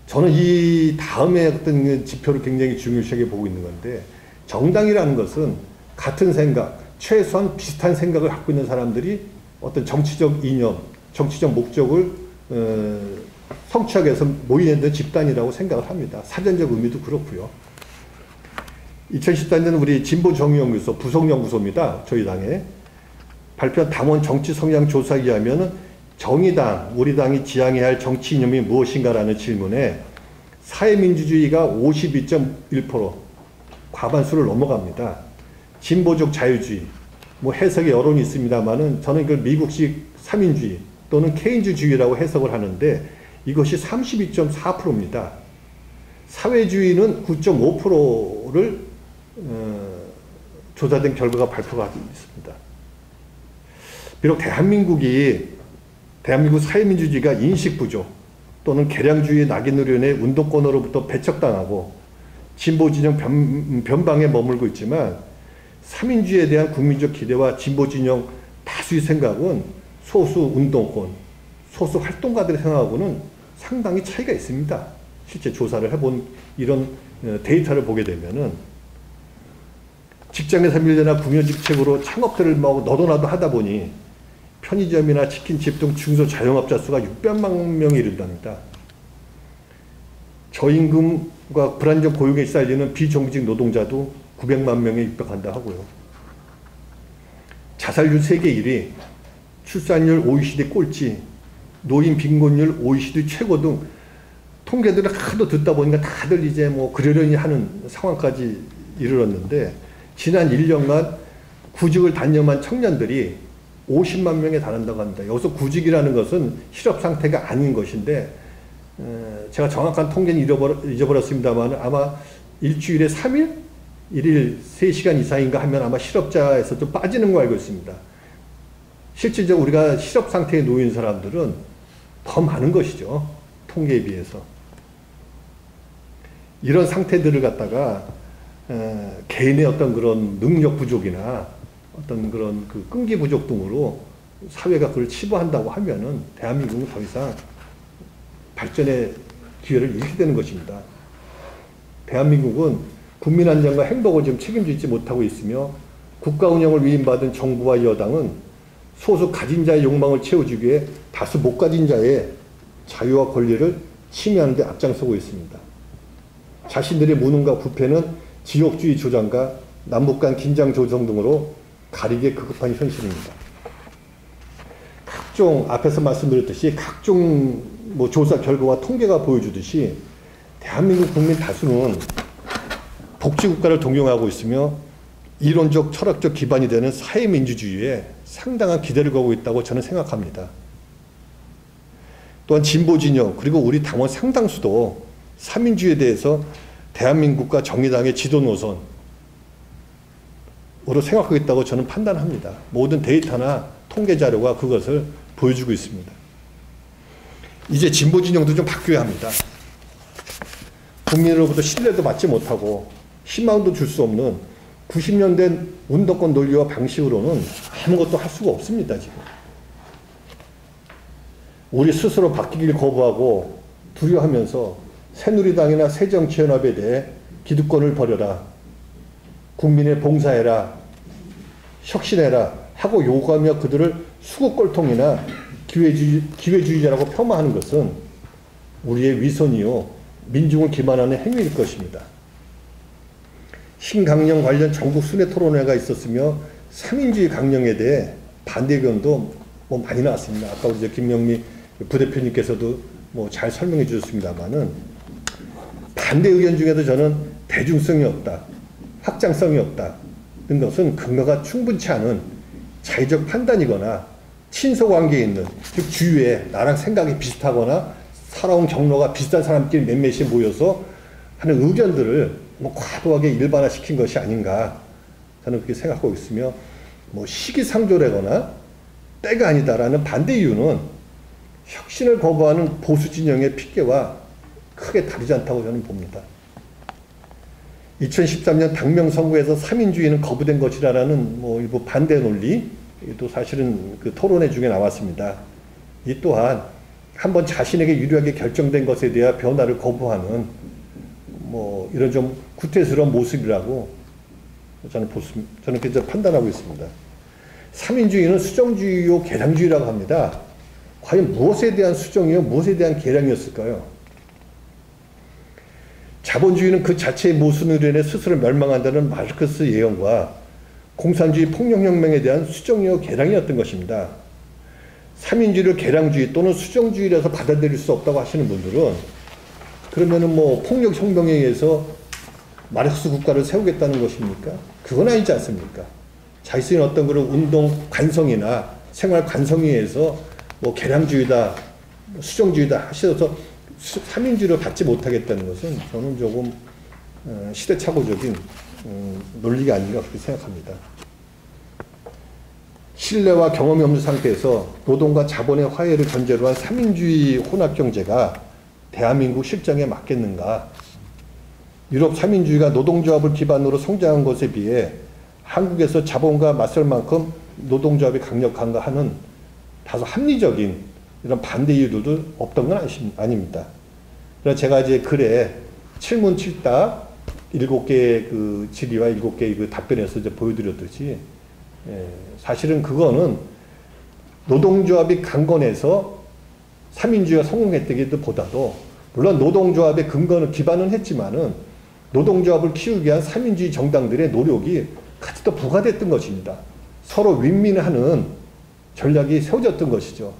저는 이 다음에 어떤 지표를 굉장히 중요시하게 보고 있는 건데, 정당이라는 것은 같은 생각, 최소한 비슷한 생각을 갖고 있는 사람들이 어떤 정치적 이념, 정치적 목적을 성취하기 위해서 모이는 집단이라고 생각을 합니다. 사전적 의미도 그렇고요. 2014년 우리 진보정의연구소, 부속연구소입니다. 저희 당에 발표한 당원 정치 성향 조사에 의하면 정의당, 우리 당이 지향해야 할 정치 이념이 무엇인가라는 질문에 사회민주주의가 52.1%, 과반수를 넘어갑니다. 진보적 자유주의, 뭐 해석의 여론이 있습니다만은 저는 이걸 미국식 삼인주의 또는 케인즈주의라고 해석을 하는데 이것이 32.4%입니다. 사회주의는 9.5%를 조사된 결과가 발표가 있습니다. 비록 대한민국 사회민주주의가 인식 부족 또는 개량주의 낙인노련의 운동권으로부터 배척당하고 진보진영 변방에 머물고 있지만 삼인주의에 대한 국민적 기대와 진보진영 다수의 생각은 소수 운동권, 소수 활동가들의 생각하고는 상당히 차이가 있습니다. 실제 조사를 해본 이런 데이터를 보게 되면은 직장에서 밀려나 궁여직책으로 창업들을 뭐 너도나도 하다 보니 편의점이나 치킨집 등 중소 자영업자 수가 600만 명에 이른답니다. 저임금과 불안정 고용에 시달리는 비정규직 노동자도 900만 명에 육박한다 하고요. 자살률 세계 1위, 출산율 OECD 꼴찌, 노인 빈곤율 OECD 최고 등 통계들을 하도 듣다 보니까 다들 이제 뭐 그러려니 하는 상황까지 이르렀는데, 지난 1년간 구직을 단념한 청년들이 50만 명에 달한다고 합니다. 여기서 구직이라는 것은 실업 상태가 아닌 것인데, 제가 정확한 통계는 잊어버렸습니다만 아마 일주일에 3일? 1일 3시간 이상인가 하면 아마 실업자에서 좀 빠지는 거 알고 있습니다. 실질적으로 우리가 실업 상태에 놓인 사람들은 더 많은 것이죠. 통계에 비해서. 이런 상태들을 갖다가 개인의 어떤 그런 능력 부족이나 어떤 그런 그 끈기 부족 등으로 사회가 그걸 치부한다고 하면은 대한민국은 더 이상 발전의 기회를 잃게 되는 것입니다. 대한민국은 국민 안전과 행복을 지금 책임지지 못하고 있으며, 국가 운영을 위임받은 정부와 여당은 소수 가진 자의 욕망을 채워주기 위해 다수 못 가진 자의 자유와 권리를 침해하는 데 앞장서고 있습니다. 자신들의 무능과 부패는 지역주의 조장과 남북 간 긴장 조성 등으로 가리게 급급한 현실입니다. 각종 앞에서 말씀드렸듯이 각종 뭐 조사 결과와 통계가 보여주듯이 대한민국 국민 다수는 복지국가를 동경하고 있으며 이론적 철학적 기반이 되는 사회민주주의에 상당한 기대를 걸고 있다고 저는 생각합니다. 또한 진보진영 그리고 우리 당원 상당수도 삼민주의에 대해서 대한민국과 정의당의 지도 노선으로 생각하고 있다고 저는 판단합니다. 모든 데이터나 통계 자료가 그것을 보여주고 있습니다. 이제 진보진영도 좀 바뀌어야 합니다. 국민으로부터 신뢰도 받지 못하고 희망도 줄 수 없는 90년대 운동권 논리와 방식으로는 아무것도 할 수가 없습니다. 지금 우리 스스로 바뀌길 거부하고 두려워하면서 새누리당이나 새정치연합에 대해 기득권을 버려라, 국민에 봉사해라, 혁신해라 하고 요구하며 그들을 수국골통이나 기회주의자라고 폄하하는 것은 우리의 위선이요 민중을 기만하는 행위일 것입니다. 신강령 관련 전국 순회 토론회가 있었으며 3인주의 강령에 대해 반대 의견도 뭐 많이 나왔습니다. 아까 우리 김명미 부대표님께서도 뭐 잘 설명해 주셨습니다만은, 반대 의견 중에도 저는 대중성이 없다, 확장성이 없다 는 것은 근거가 충분치 않은 자의적 판단이거나 친소관계에 있는, 즉 주위에 나랑 생각이 비슷하거나 살아온 경로가 비슷한 사람끼리 몇몇이 모여서 하는 의견들을 뭐 과도하게 일반화시킨 것이 아닌가, 저는 그렇게 생각하고 있으며, 뭐 시기상조라거나 때가 아니다라는 반대 이유는 혁신을 거부하는 보수 진영의 핑계와 크게 다르지 않다고 저는 봅니다. 2013년 당명 선거에서 3인주의는 거부된 것이라는 뭐 일부 반대 논리, 또 사실은 그 토론회 중에 나왔습니다. 이 또한 한번 자신에게 유리하게 결정된 것에 대한 변화를 거부하는 뭐 이런 좀 구태스러운 모습이라고 저는 그렇게 판단하고 있습니다. 3인주의는 수정주의요 계량주의라고 합니다. 과연 무엇에 대한 수정이요 무엇에 대한 계량이었을까요? 자본주의는 그 자체의 모순으로 인해 스스로 멸망한다는 마르크스 예언과 공산주의 폭력혁명에 대한 수정이요 계량이었던 것입니다. 3인주의를 계량주의 또는 수정주의라서 받아들일 수 없다고 하시는 분들은, 그러면은 뭐 폭력혁명에 의해서 마르크스 국가를 세우겠다는 것입니까? 그건 아니지 않습니까? 자신의 어떤 그런 운동 관성이나 생활 관성에 의해서 뭐 계량주의다, 수정주의다 하셔서 3인주의를 받지 못하겠다는 것은 저는 조금 시대착오적인 논리가 아닌가 그렇게 생각합니다. 신뢰와 경험이 없는 상태에서 노동과 자본의 화해를 전제로 한 3인주의 혼합경제가 대한민국 실정에 맞겠는가? 유럽 3인주의가 노동조합을 기반으로 성장한 것에 비해 한국에서 자본과 맞설 만큼 노동조합이 강력한가 하는 다소 합리적인 이런 반대 이유들도 없던 건 아닙니다. 그래서 제가 이제 글에 7문 7답 7개의 그 질의와 7개의 그 답변에서 이제 보여드렸듯이 사실은 그거는 노동조합이 강건해서 3인주의가 성공했다기보다도 물론 노동조합의 근거는 기반은 했지만은 노동조합을 키우기 위한 3인주의 정당들의 노력이 같이 또 부과됐던 것입니다. 서로 윈윈하는 전략이 세워졌던 것이죠.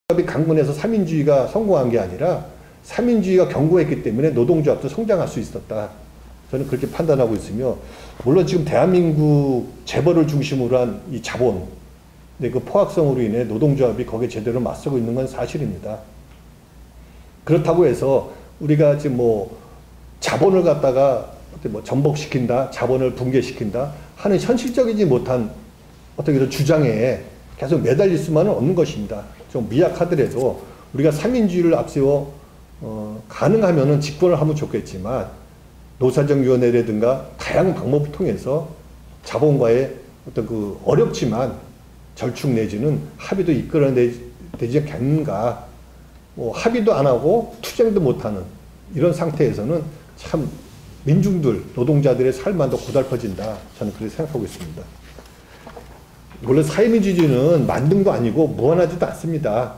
노동조합이 강건해서 3인주의가 성공한 게 아니라 3인주의가 견고했기 때문에 노동조합도 성장할 수 있었다. 저는 그렇게 판단하고 있으며 물론 지금 대한민국 재벌을 중심으로 한 이 자본 그 포악성으로 인해 노동조합이 거기에 제대로 맞서고 있는 건 사실입니다. 그렇다고 해서 우리가 지금 뭐 자본을 갖다가 뭐 전복시킨다, 자본을 붕괴시킨다 하는 현실적이지 못한 어떤 이런 주장에 계속 매달릴 수만은 없는 것입니다. 좀 미약하더라도 우리가 3인주의를 앞세워 가능하면은 집권을 하면 좋겠지만 노사정위원회라든가 다양한 방법을 통해서 자본과의 어떤 그 어렵지만 절충 내지는 합의도 이끌어내지 않겠는가. 뭐 합의도 안 하고 투쟁도 못하는 이런 상태에서는 참 민중들, 노동자들의 삶만 더 고달퍼진다. 저는 그렇게 생각하고 있습니다. 물론 사회민주주의는 만든 거 아니고 무한하지도 않습니다.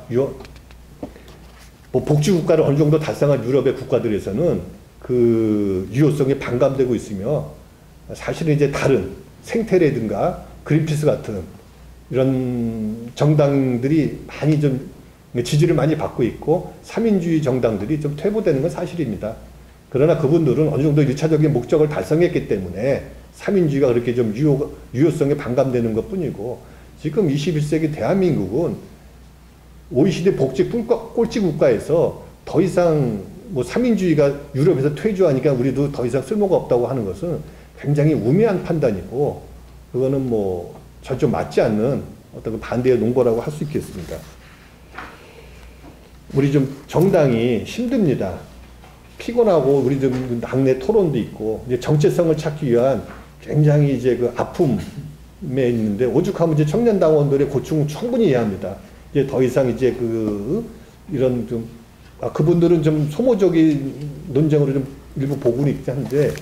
뭐 복지국가를 어느 정도 달성한 유럽의 국가들에서는 그 유효성이 반감되고 있으며 사실은 이제 다른 생태라든가 그린피스 같은 이런 정당들이 많이 좀 지지를 많이 받고 있고 3인주의 정당들이 좀 퇴보되는 건 사실입니다. 그러나 그분들은 어느 정도 1차적인 목적을 달성했기 때문에 3인주의가 그렇게 좀 유효성에 반감되는 것 뿐이고 지금 21세기 대한민국은 OECD 복지 꼴찌 국가에서 더 이상 뭐 3인주의가 유럽에서 퇴조하니까 우리도 더 이상 쓸모가 없다고 하는 것은 굉장히 우매한 판단이고 그거는 뭐 전혀 맞지 않는 어떤 반대의 논거라고 할 수 있겠습니다. 우리 좀 정당이 힘듭니다. 피곤하고 우리 좀 당내 토론도 있고 이제 정체성을 찾기 위한 굉장히 이제 그 아픔에 있는데 오죽하면 이제 청년 당원들의 고충은 충분히 이해합니다. 이제 더 이상 이제 그 이런 좀 그분들은 좀 소모적인 논쟁으로 좀 일부 보고는 있긴 한데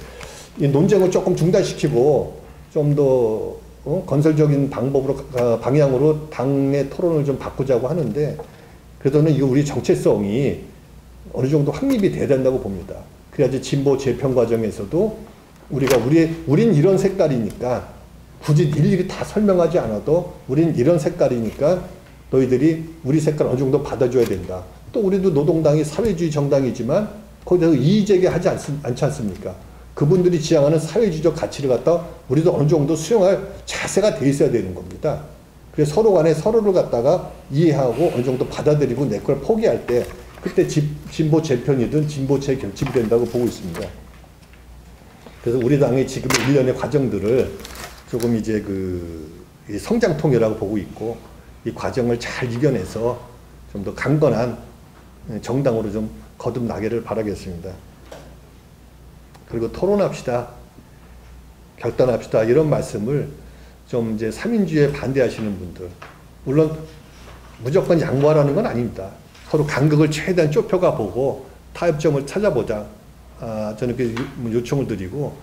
이 논쟁을 조금 중단시키고 좀 더 건설적인 방법으로 방향으로 당내 토론을 좀 바꾸자고 하는데 그래도는 이거 우리 정체성이 어느 정도 확립이 돼야 된다고 봅니다. 그래야지 진보 재편 과정에서도 우린 이런 색깔이니까 굳이 일일이 다 설명하지 않아도 우린 이런 색깔이니까 너희들이 우리 색깔 어느 정도 받아줘야 된다. 또 우리도 노동당이 사회주의 정당이지만 거기서 이의제기하지 않지 않습니까? 그분들이 지향하는 사회주의적 가치를 갖다 우리도 어느 정도 수용할 자세가 돼 있어야 되는 겁니다. 그래서 서로 간에 서로를 갖다가 이해하고 어느 정도 받아들이고 내 걸 포기할 때 그때 진보 재편이든 진보 재결집이 된다고 보고 있습니다. 그래서 우리 당의 지금 일련의 과정들을 조금 이제 그 성장통이라고 보고 있고 이 과정을 잘 이겨내서 좀 더 강건한 정당으로 좀 거듭나기를 바라겠습니다. 그리고 토론합시다. 결단합시다. 이런 말씀을 좀 이제 3인주의에 반대하시는 분들. 물론 무조건 양보하라는 건 아닙니다. 서로 간극을 최대한 좁혀가 보고 타협점을 찾아보자. 저는 그 요청을 드리고,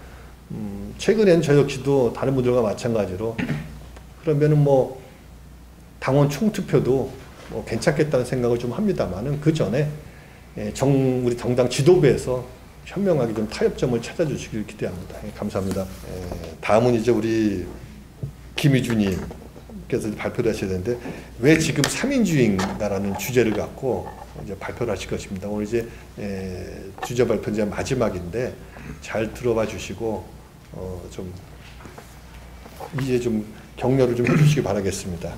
최근엔 저 역시도 다른 분들과 마찬가지로 그러면은 뭐 당원 총투표도 뭐 괜찮겠다는 생각을 좀 합니다만은 그 전에 우리 정당 지도부에서 현명하게 좀 타협점을 찾아주시길 기대합니다. 감사합니다. 다음은 이제 우리 김희주님께서 발표를 하셔야 되는데 왜 지금 3인주의인가라는 주제를 갖고 이제 발표를 하실 것입니다. 오늘 이제 주제 발표 이제 마지막인데 잘 들어봐 주시고 좀 이제 좀 격려를 좀 해주시기 바라겠습니다.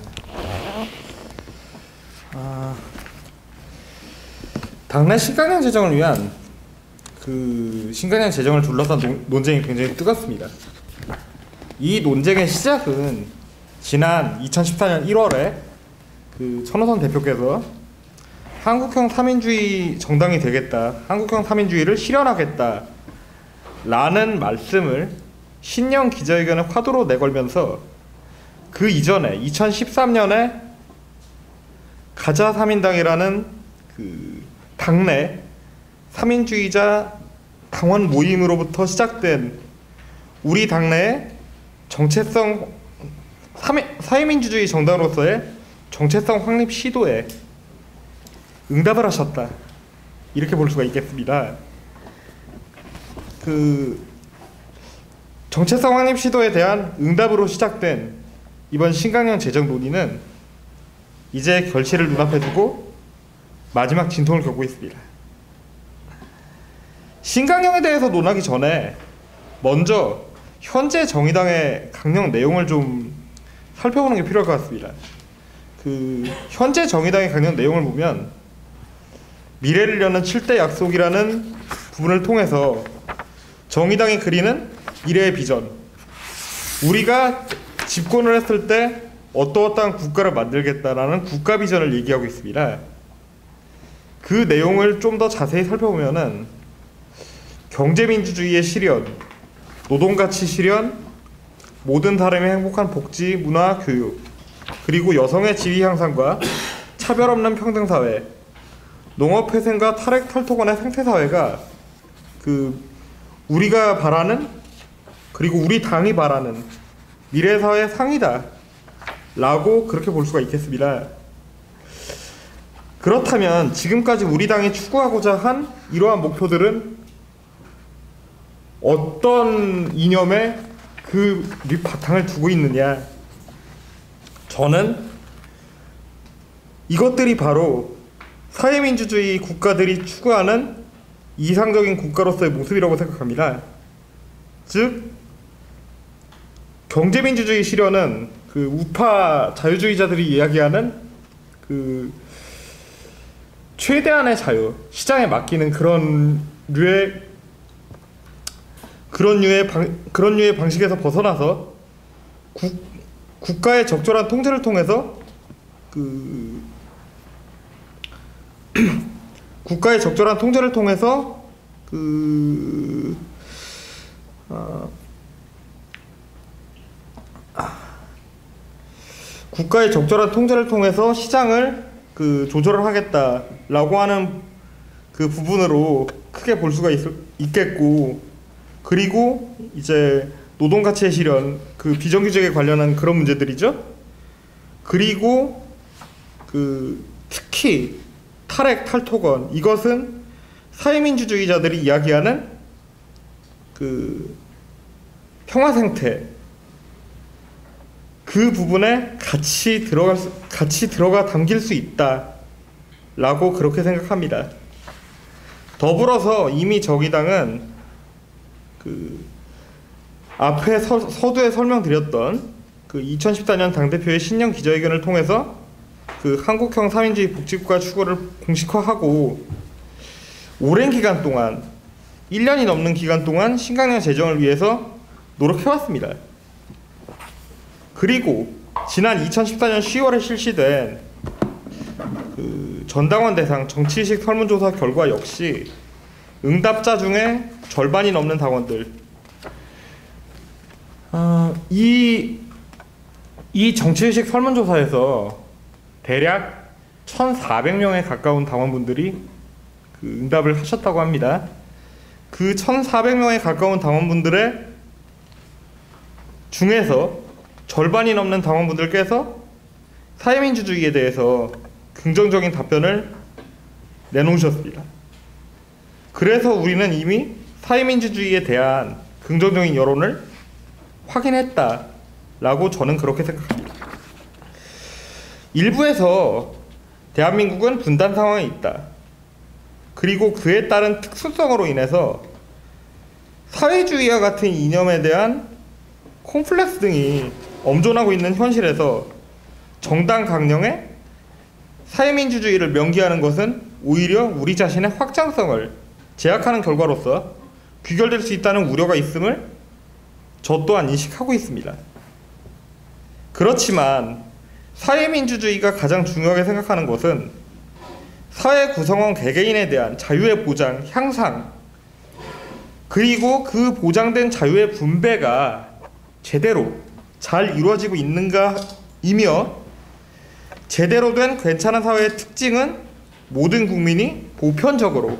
당내 신강령 제정을 위한 그 신강령 제정을 둘러싼 논쟁이 굉장히 뜨겁습니다. 이 논쟁의 시작은 지난 2014년 1월에 그 천호선 대표께서 한국형 3인주의 정당이 되겠다, 한국형 3인주의를 실현하겠다 라는 말씀을 신년 기자회견의 화두로 내걸면서 그 이전에 2013년에 가자 3인당이라는 그 당내 3인주의자 당원 모임으로부터 시작된 우리 당내의 사회민주주의 정당으로서의 정체성 확립 시도에 응답을 하셨다, 이렇게 볼 수가 있겠습니다. 그 정체성 확립 시도에 대한 응답으로 시작된 이번 신강령 제정 논의는 이제 결실을 눈앞에 두고 마지막 진통을 겪고 있습니다. 신강령에 대해서 논하기 전에 먼저 현재 정의당의 강령 내용을 좀 살펴보는 게 필요할 것 같습니다. 그 현재 정의당의 강령 내용을 보면 미래를 여는 7대 약속이라는 부분을 통해서 정의당이 그리는 미래의 비전, 우리가 집권을 했을 때 어떠어떠한 국가를 만들겠다라는 국가 비전을 얘기하고 있습니다. 그 내용을 좀 더 자세히 살펴보면은 경제민주주의의 실현, 노동가치 실현, 모든 사람의 행복한 복지, 문화, 교육, 그리고 여성의 지위 향상과 차별 없는 평등사회, 농업회생과 탈핵탈토건의 생태사회가 우리가 바라는, 그리고 우리 당이 바라는 미래사회의 상이다 라고 그렇게 볼 수가 있겠습니다. 그렇다면 지금까지 우리 당이 추구하고자 한 이러한 목표들은 어떤 이념에 그 밑바탕을 두고 있느냐? 저는 이것들이 바로 사회민주주의 국가들이 추구하는 이상적인 국가로서의 모습이라고 생각합니다. 즉, 경제민주주의 실현은 그 우파 자유주의자들이 이야기하는 그 최대한의 자유, 시장에 맡기는 그런 류의 방식에서 벗어나서 국가의 적절한 통제를 통해서 국가의 적절한 통제를 통해서 국가의 적절한 통제를 통해서 시장을 조절을 하겠다라고 하는 그 부분으로 크게 볼 수가 있겠고, 그리고 이제 노동가치의 실현, 그 비정규직에 관련한 그런 문제들이죠. 그리고 특히 탈핵, 탈토건, 이것은 사회민주주의자들이 이야기하는 평화 생태, 그 부분에 같이 들어가 담길 수 있다라고 그렇게 생각합니다. 더불어서 이미 정의당은 앞에 서두에 설명드렸던 2014년 당대표의 신년 기자회견을 통해서 한국형 사민주의 복지국가 추구를 공식화하고 오랜 기간 동안 1년이 넘는 기간 동안 신강령 제정을 위해서 노력해왔습니다. 그리고 지난 2014년 10월에 실시된 전당원 대상 정치의식 설문조사 결과 역시 응답자 중에 절반이 넘는 당원들, 이 정치의식 설문조사에서 대략 1,400명에 가까운 당원분들이 응답을 하셨다고 합니다. 그 1,400명에 가까운 당원분들의 중에서 절반이 넘는 당원분들께서 사회민주주의에 대해서 긍정적인 답변을 내놓으셨습니다. 그래서 우리는 이미 사회민주주의에 대한 긍정적인 여론을 확인했다라고 저는 그렇게 생각합니다. 일부에서 대한민국은 분단 상황에 있다, 그리고 그에 따른 특수성으로 인해서 사회주의와 같은 이념에 대한 콤플렉스 등이 엄존하고 있는 현실에서 정당 강령에 사회민주주의를 명기하는 것은 오히려 우리 자신의 확장성을 제약하는 결과로서 귀결될 수 있다는 우려가 있음을 저 또한 인식하고 있습니다. 그렇지만 사회민주주의가 가장 중요하게 생각하는 것은 사회 구성원 개개인에 대한 자유의 보장, 향상, 그리고 그 보장된 자유의 분배가 제대로 잘 이루어지고 있는가이며, 제대로 된 괜찮은 사회의 특징은 모든 국민이 보편적으로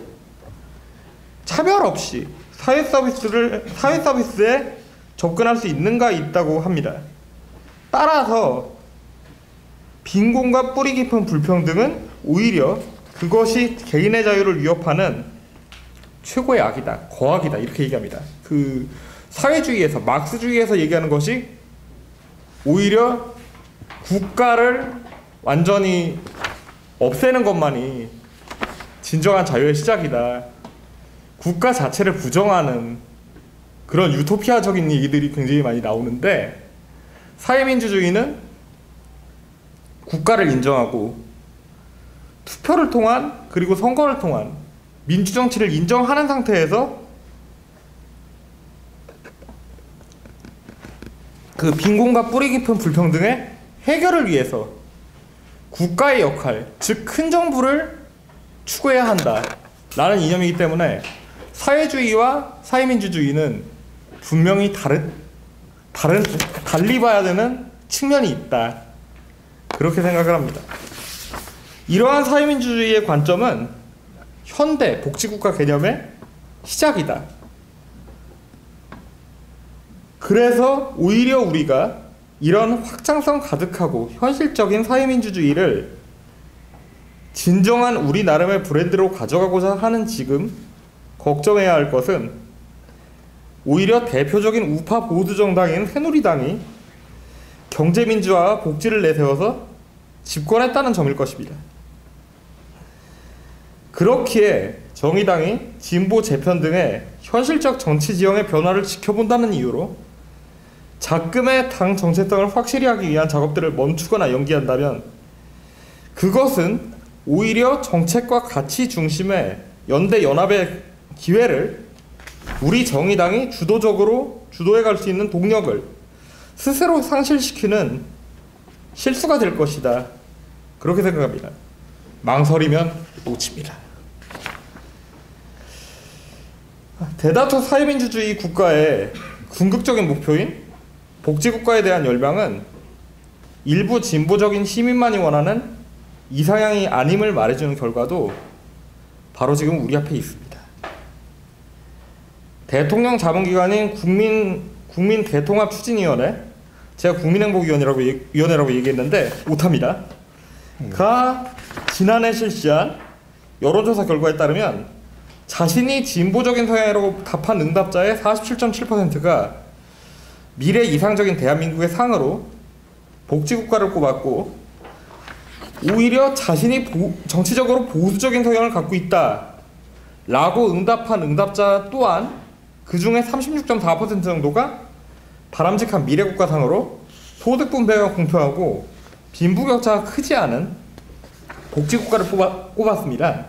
차별 없이 사회 서비스에 접근할 수 있다고 합니다. 따라서 빈곤과 뿌리 깊은 불평등은 오히려 그것이 개인의 자유를 위협하는 최고의 악이다, 거악이다 이렇게 얘기합니다. 그 사회주의에서 막스주의에서 얘기하는 것이 오히려 국가를 완전히 없애는 것만이 진정한 자유의 시작이다. 국가 자체를 부정하는 그런 유토피아적인 얘기들이 굉장히 많이 나오는데, 사회민주주의는 국가를 인정하고 투표를 통한, 그리고 선거를 통한 민주정치를 인정하는 상태에서 그 빈곤과 뿌리 깊은 불평등의 해결을 위해서 국가의 역할, 즉 큰 정부를 추구해야 한다라는 이념이기 때문에 사회주의와 사회민주주의는 분명히 달리 봐야 되는 측면이 있다, 그렇게 생각을 합니다. 이러한 사회민주주의의 관점은 현대 복지국가 개념의 시작이다. 그래서 오히려 우리가 이런 확장성 가득하고 현실적인 사회민주주의를 진정한 우리 나름의 브랜드로 가져가고자 하는 지금 걱정해야 할 것은 오히려 대표적인 우파 보수 정당인 새누리당이 경제민주화와 복지를 내세워서 집권했다는 점일 것입니다. 그렇기에 정의당이 진보 재편 등의 현실적 정치 지형의 변화를 지켜본다는 이유로 작금의 당 정체성을 확실히 하기 위한 작업들을 멈추거나 연기한다면 그것은 오히려 정책과 가치 중심의 연대 연합의 기회를 우리 정의당이 주도해 갈 수 있는 동력을 스스로 상실시키는 실수가 될 것이다, 그렇게 생각합니다. 망설이면 놓칩니다. 대다수 사회민주주의 국가의 궁극적인 목표인 복지국가에 대한 열망은 일부 진보적인 시민만이 원하는 이상향이 아님을 말해주는 결과도 바로 지금 우리 앞에 있습니다. 대통령 자문기관인 국민대통합추진위원회, 제가 국민행복위원회라고 얘기했는데 오타입니다. 가 지난해 실시한 여론조사 결과에 따르면 자신이 진보적인 성향이라고 답한 응답자의 47.7%가 미래 이상적인 대한민국의 상으로 복지국가를 꼽았고, 오히려 자신이 정치적으로 보수적인 성향을 갖고 있다 라고 응답한 응답자 또한 그 중에 36.4% 정도가 바람직한 미래국가상으로 소득 분배가 공평하고 빈부격차가 크지 않은 복지국가를 꼽았습니다.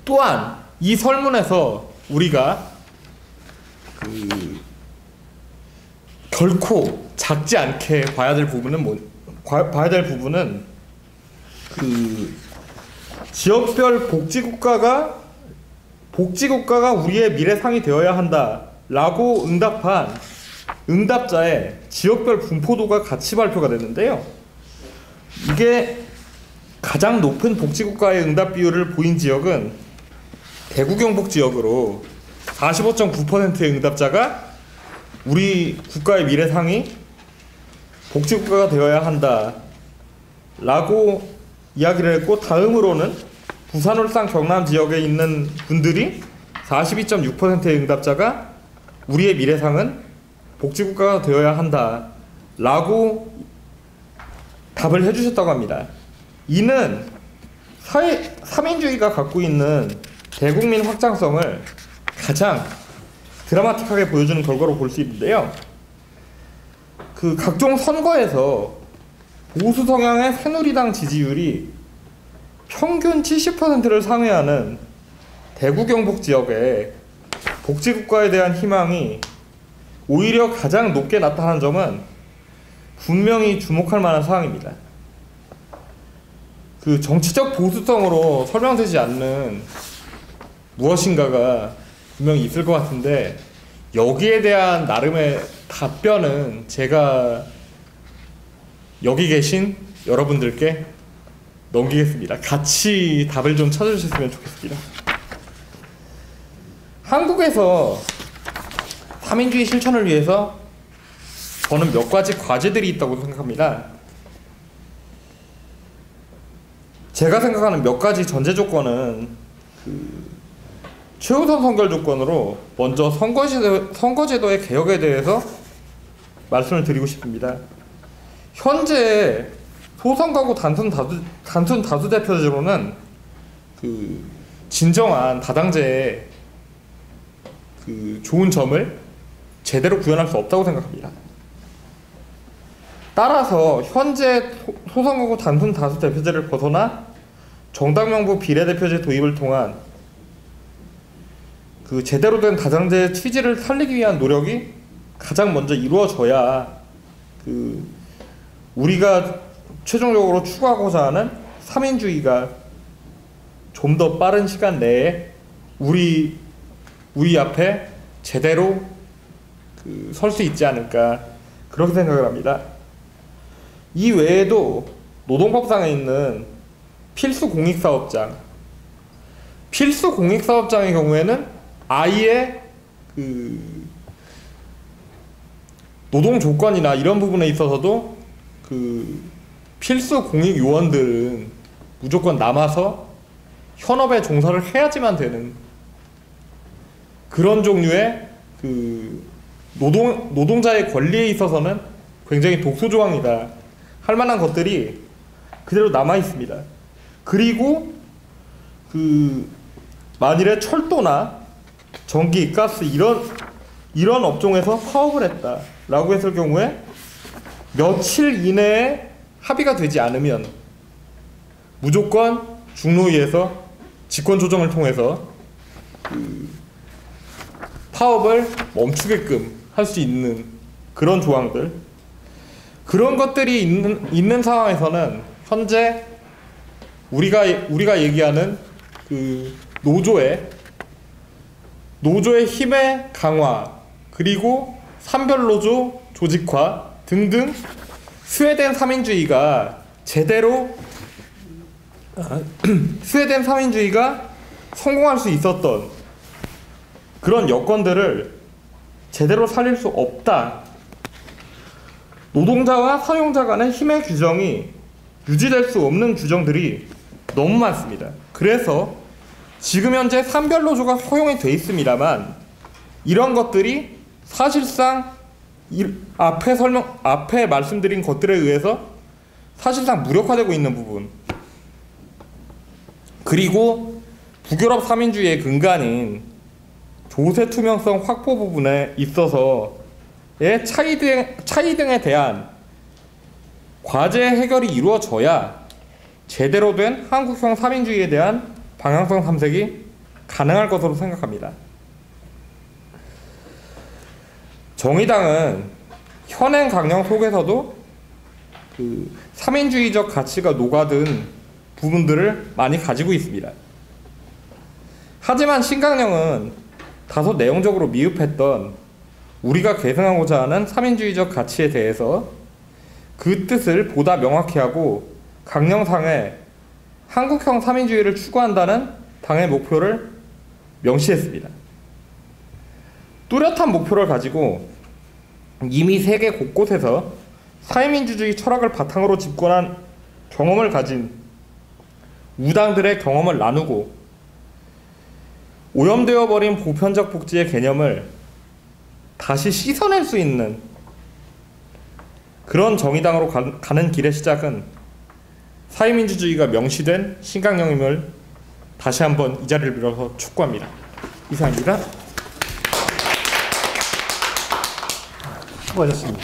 또한 이 설문에서 우리가 결코 작지 않게 봐야 될 부분은 지역별 복지국가가 우리의 미래상이 되어야 한다라고 응답한 응답자의 지역별 분포도가 같이 발표가 됐는데요. 이게 가장 높은 복지국가의 응답 비율을 보인 지역은 대구 경북 지역으로 45.9%의 응답자가 우리 국가의 미래상이 복지국가가 되어야 한다라고 이야기를 했고, 다음으로는 부산, 울산, 경남 지역에 있는 분들이 42.6%의 응답자가 우리의 미래상은 복지국가가 되어야 한다라고 답을 해주셨다고 합니다. 이는 사민주의가 갖고 있는 대국민 확장성을 가장 드라마틱하게 보여주는 결과로 볼 수 있는데요. 그 각종 선거에서 보수 성향의 새누리당 지지율이 평균 70%를 상회하는 대구 경북 지역의 복지국가에 대한 희망이 오히려 가장 높게 나타난 점은 분명히 주목할 만한 사항입니다. 그 정치적 보수성으로 설명되지 않는 무엇인가가 분명히 있을 것 같은데, 여기에 대한 나름의 답변은 제가 여기 계신 여러분들께 넘기겠습니다. 같이 답을 좀 찾아주셨으면 좋겠습니다. 한국에서 3인주의 실천을 위해서 저는 몇 가지 과제들이 있다고 생각합니다. 제가 생각하는 몇 가지 전제 조건은 최우선 선결 조건으로 먼저 선거제도의 개혁에 대해서 말씀을 드리고 싶습니다. 현재 소선거구 단순 다수 대표제로는 진정한 다당제의 좋은 점을 제대로 구현할 수 없다고 생각합니다. 따라서 현재 소선거구 단순 다수 대표제를 벗어나 정당명부 비례대표제 도입을 통한 제대로 된 다당제의 취지를 살리기 위한 노력이 가장 먼저 이루어져야 우리가 최종적으로 추구하고자 하는 3인주의가 좀 더 빠른 시간 내에 우리 앞에 제대로 설 수 있지 않을까 그렇게 생각을 합니다. 이 외에도 노동법상에 있는 필수 공익사업장의 경우에는 아예 노동 조건이나 이런 부분에 있어서도 필수 공익 요원들은 무조건 남아서 현업에 종사를 해야지만 되는 그런 종류의 노동자의 권리에 있어서는 굉장히 독소 조항이다 할 만한 것들이 그대로 남아 있습니다. 그리고 만일에 철도나 전기, 가스 이런 업종에서 파업을 했다라고 했을 경우에 며칠 이내에 합의가 되지 않으면 무조건 중노위에서 직권 조정을 통해서 파업을 멈추게끔 할 수 있는 그런 조항들, 그런 것들이 있는 상황에서는 현재 우리가 얘기하는 노조의 힘의 강화, 그리고 산별노조 조직화 등등 스웨덴 3인주의가 성공할 수 있었던 그런 여건들을 제대로 살릴 수 없다. 노동자와 사용자 간의 힘의 규정이 유지될 수 없는 규정들이 너무 많습니다. 그래서 지금 현재 산별노조가 허용이 돼 있습니다만 이런 것들이 사실상 앞에 말씀드린 것들에 의해서 사실상 무력화되고 있는 부분, 그리고 북유럽 3인주의의 근간인 조세 투명성 확보 부분에 있어서의 차이 등에 대한 과제 해결이 이루어져야 제대로 된 한국형 3인주의에 대한 방향성 탐색이 가능할 것으로 생각합니다. 정의당은 현행 강령 속에서도 3인주의적 가치가 녹아든 부분들을 많이 가지고 있습니다. 하지만 신강령은 다소 내용적으로 미흡했던 우리가 계승하고자 하는 3인주의적 가치에 대해서 그 뜻을 보다 명확히 하고 강령상에 한국형 3인주의를 추구한다는 당의 목표를 명시했습니다. 뚜렷한 목표를 가지고 이미 세계 곳곳에서 사회민주주의 철학을 바탕으로 집권한 경험을 가진 우당들의 경험을 나누고 오염되어 버린 보편적 복지의 개념을 다시 씻어낼 수 있는 그런 정의당으로 가는 길의 시작은 사회민주주의가 명시된 신강령임을 다시 한번 이 자리를 빌어서 촉구합니다. 이상입니다. 수고하셨습니다.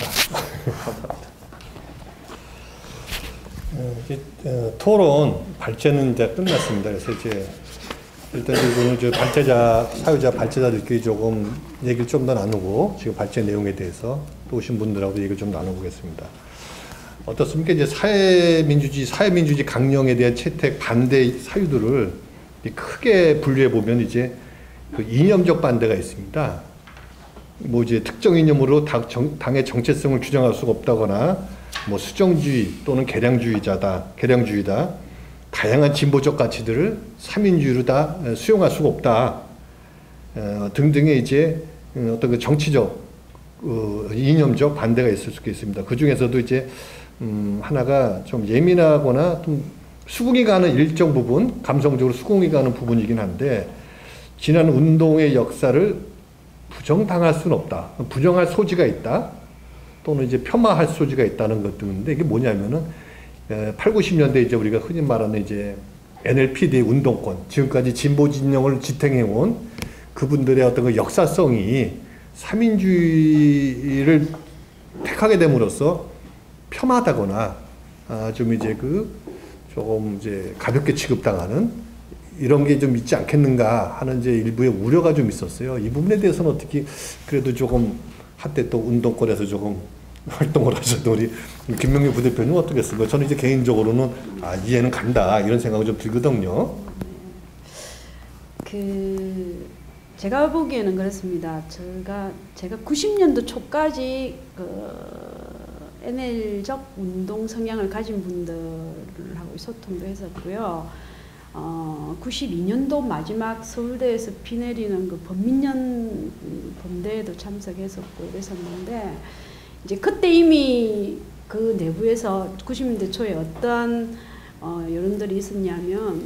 토론 발제는 이제 끝났습니다. 그래서 이제 일단 오늘 사유자 발제자들끼리 조금 얘기를 좀 더 나누고 지금 발제 내용에 대해서 또 오신 분들하고 얘기를 좀 나눠보겠습니다. 어떻습니까? 이제 사회민주주의 강령에 대한 채택 반대 사유들을 크게 분류해 보면 이제 이념적 반대가 있습니다. 뭐 이제 특정 이념으로 당의 정체성을 규정할 수가 없다거나 뭐 수정주의 또는 개량주의다. 다양한 진보적 가치들을 3인주의로 다 수용할 수가 없다. 등등의 이제 어떤 그 정치적 이념적 반대가 있을 수 있습니다. 그 중에서도 이제 하나가 좀 예민하거나 좀 수긍이 가는 일정 부분, 감성적으로 수긍이 가는 부분이긴 한데 지난 운동의 역사를 부정당할 수는 없다. 부정할 소지가 있다. 또는 이제 폄하할 소지가 있다는 것 등인데 이게 뭐냐면은 8, 90년대 이제 우리가 흔히 말하는 이제 NLPD 운동권, 지금까지 진보 진영을 지탱해온 그분들의 어떤 그 역사성이 삼인주의를 택하게 됨으로써 폄하하다거나 좀 이제 조금 이제 가볍게 취급당하는 이런 게 좀 있지 않겠는가 하는 이제 일부의 우려가 좀 있었어요. 이 부분에 대해서는 어떻게 그래도 조금 한때 또 운동권에서 조금 활동을 하셨던 우리 김명규 부대표님 어떻겠습니까? 저는 이제 개인적으로는 이해는 간다 이런 생각이 좀 들거든요. 제가 보기에는 그렇습니다. 제가 90년도 초까지 NL적 운동 성향을 가진 분들하고 소통도 했었고요. 92년도 마지막 서울대에서 피 내리는 그 범민련 범대에도 참석했었고 그랬었는데 이제 그때 이미 그 내부에서 90년대 초에 어떤 여론들이 있었냐면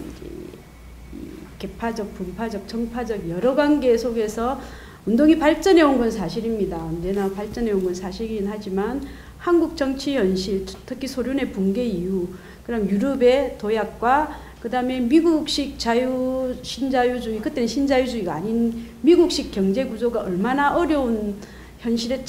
개파적, 분파적, 정파적 여러 관계 속에서 운동이 발전해 온 건 사실입니다. 언제나 발전해 온 건 사실이긴 하지만 한국 정치 현실, 특히 소련의 붕괴 이후, 그럼 유럽의 도약과 그 다음에 미국식 신자유주의, 그때는 신자유주의가 아닌 미국식 경제 구조가 얼마나 어려운 현실에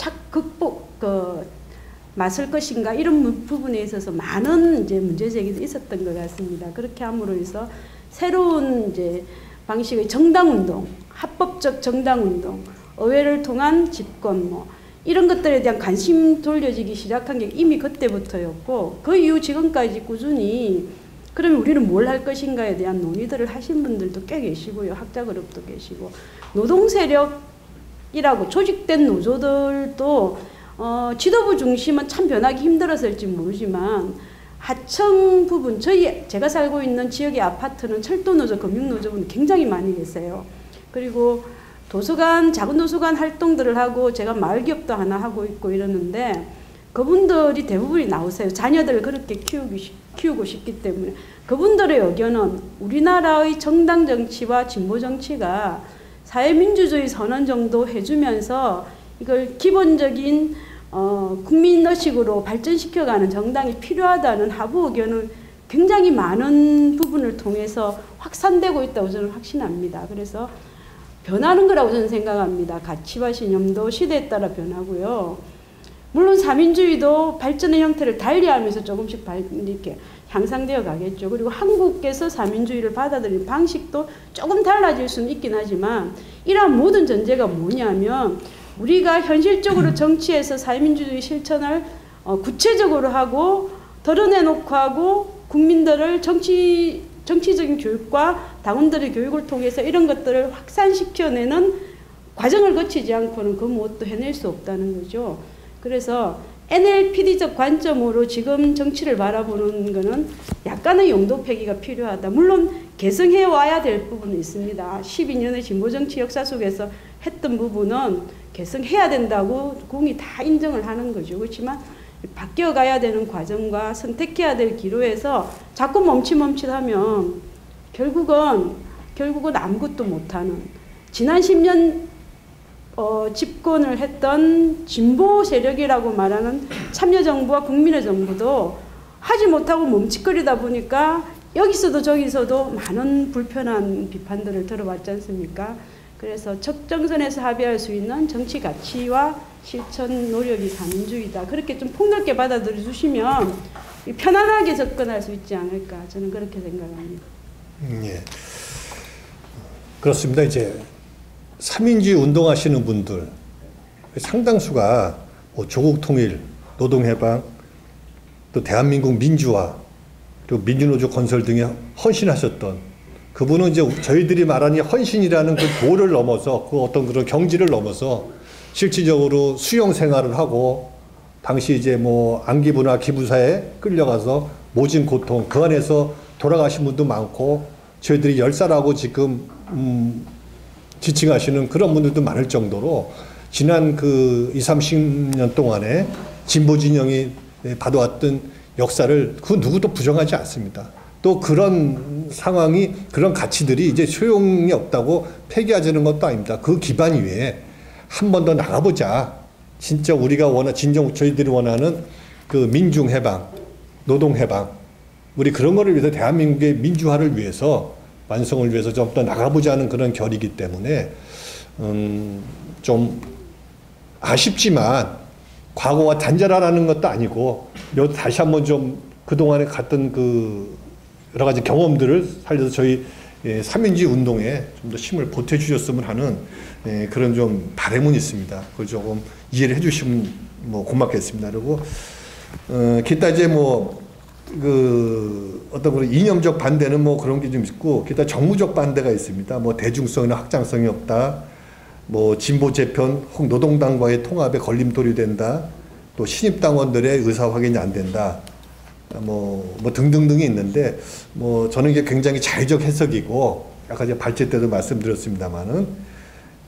맞설 것인가 이런 부분에 있어서 많은 이제 문제 제기도 있었던 것 같습니다. 그렇게 함으로 해서 새로운 이제 방식의 정당운동, 합법적 정당운동, 의회를 통한 집권 이런 것들에 대한 관심 돌려지기 시작한 게 이미 그때부터였고 그 이후 지금까지 꾸준히 그러면 우리는 뭘 할 것인가에 대한 논의들을 하신 분들도 꽤 계시고요. 학자 그룹도 계시고 노동세력이라고 조직된 노조들도 지도부 중심은 참 변하기 힘들었을지 모르지만 하청 부분, 제가 살고 있는 지역의 아파트는 철도노조, 금융노조분 굉장히 많이 계세요. 그리고 도서관, 작은 도서관 활동들을 하고 제가 마을기업도 하나 하고 있고 이러는데 그분들이 대부분이 나오세요. 자녀들을 그렇게 키우고 싶기 때문에. 그분들의 의견은 우리나라의 정당 정치와 진보 정치가 사회민주주의 선언 정도 해주면서 이걸 기본적인 국민의식으로 발전시켜가는 정당이 필요하다는 하부 의견은 굉장히 많은 부분을 통해서 확산되고 있다고 저는 확신합니다. 그래서 변하는 거라고 저는 생각합니다. 가치와 신념도 시대에 따라 변하고요. 물론 사민주의도 발전의 형태를 달리하면서 조금씩 이렇게 향상되어 가겠죠. 그리고 한국에서 사민주의를 받아들이는 방식도 조금 달라질 수는 있긴 하지만 이러한 모든 전제가 뭐냐면 우리가 현실적으로 정치에서 사회민주주의 실천을 구체적으로 하고 드러내놓고 하고 국민들을 정치적인 교육과 당원들의 교육을 통해서 이런 것들을 확산시켜내는 과정을 거치지 않고는 그 무엇도 해낼 수 없다는 거죠. 그래서 NLPD적 관점으로 지금 정치를 바라보는 것은 약간의 용도 폐기가 필요하다. 물론 개성해 와야 될 부분은 있습니다. 12년의 진보정치 역사 속에서 했던 부분은 개성해야 된다고 국민이 다 인정을 하는 거죠. 그렇지만 바뀌어가야 되는 과정과 선택해야 될 기로에서 자꾸 멈칫멈칫하면 결국은 아무것도 못하는 지난 10년 집권을 했던 진보 세력이라고 말하는 참여정부와 국민의 정부도 하지 못하고 멈칫거리다 보니까 여기서도 저기서도 많은 불편한 비판들을 들어봤지 않습니까? 그래서 적정선에서 합의할 수 있는 정치 가치와 실천 노력이 사민주의다. 그렇게 좀 폭넓게 받아들여 주시면 편안하게 접근할 수 있지 않을까 저는 그렇게 생각합니다. 예. 그렇습니다. 이제 삼인주의 운동하시는 분들 상당수가 조국 통일, 노동해방, 또 대한민국 민주화, 그리고 민주노조 건설 등에 헌신하셨던 그분은 이제 저희들이 말하는 헌신이라는 그 도를 넘어서 그 어떤 그런 경지를 넘어서 실질적으로 수용 생활을 하고 당시 이제 안기부나 기부사에 끌려가서 모진 고통 그 안에서 돌아가신 분도 많고 저희들이 열사라고 지금 지칭하시는 그런 분들도 많을 정도로 지난 그 20, 30년 동안에 진보 진영이 받아왔던 역사를 그 누구도 부정하지 않습니다. 또 그런 상황이, 그런 가치들이 이제 소용이 없다고 폐기하자는 것도 아닙니다. 그 기반 위에 한 번 더 나가보자. 진짜 우리가 저희들이 원하는 그 민중해방, 노동해방, 우리 그런 거를 위해서 대한민국의 민주화를 위해서, 완성을 위해서 좀 더 나가보자는 그런 결이기 때문에 좀 아쉽지만 과거와 단절하라는 것도 아니고 다시 한번 좀 그동안에 갔던 그 여러 가지 경험들을 살려서 저희 3인주의 운동에 좀 더 힘을 보태주셨으면 하는 그런 좀 바람은 있습니다. 그걸 조금 이해를 해주시면 뭐 고맙겠습니다. 그리고 기타 이제 뭐 그 어떤 그런 이념적 반대는 뭐 그런 게 좀 있고, 기타 정무적 반대가 있습니다. 뭐 대중성이나 확장성이 없다, 뭐 진보 재편 혹 노동당과의 통합에 걸림돌이 된다, 또 신입 당원들의 의사 확인이 안 된다, 뭐 등등등이 있는데, 뭐 저는 이게 굉장히 자의적 해석이고, 아까 제가 발제 때도 말씀드렸습니다만은,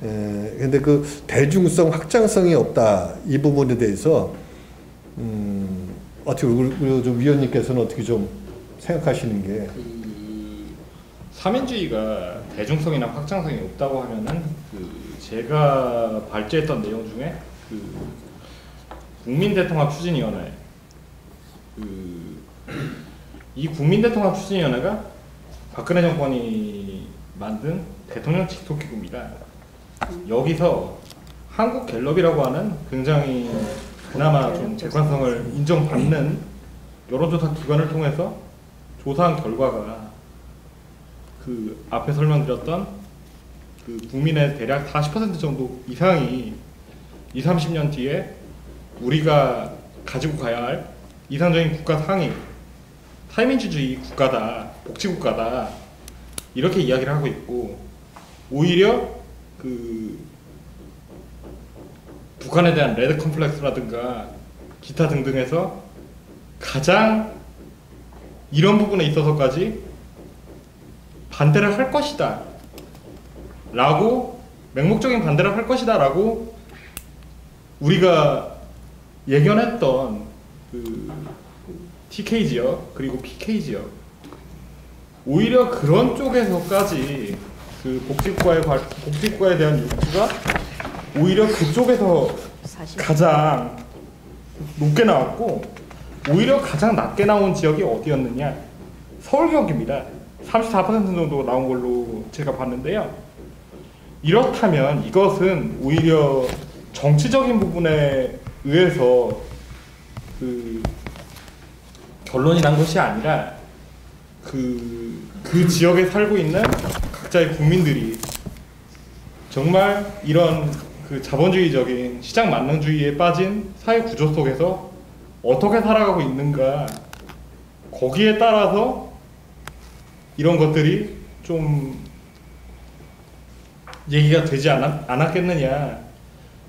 근데 그 대중성 확장성이 없다 이 부분에 대해서 어떻게 우리 좀 위원님께서는 어떻게 좀 생각하시는 게? 그 삼인주의가 대중성이나 확장성이 없다고 하면은 그 제가 발제했던 내용 중에 그 국민대통합추진위원회, 이 국민대통합추진위원회가 박근혜 정권이 만든 대통령 직속기구입니다. 여기서 한국갤럽이라고 하는 굉장히 그나마 좀 객관성을 인정받는 여론조사 기관을 통해서 조사한 결과가 그 앞에 설명드렸던 그 국민의 대략 40% 정도 이상이 20, 30년 뒤에 우리가 가지고 가야 할 이상적인 국가 상위, 타이민주주의 국가다, 복지국가다, 이렇게 이야기를 하고 있고, 오히려 그 북한에 대한 레드 컴플렉스라든가 기타 등등에서 가장 이런 부분에 있어서까지 반대를 할 것이다 라고, 맹목적인 반대를 할 것이다 라고 우리가 예견했던 그 TK 지역 그리고 PK 지역, 오히려 그런 쪽에서까지 그 복지국가에 대한 욕구가 오히려 그쪽에서 가장 높게 나왔고, 오히려 가장 낮게 나온 지역이 어디였느냐? 서울경기입니다. 34% 정도 나온 걸로 제가 봤는데요. 이렇다면 이것은 오히려 정치적인 부분에 의해서 그 결론이 난 것이 아니라 그 지역에 살고 있는 각자의 국민들이 정말 이런 그 자본주의적인 시장 만능주의에 빠진 사회 구조 속에서 어떻게 살아가고 있는가, 거기에 따라서 이런 것들이 좀 얘기가 되지 않았겠느냐.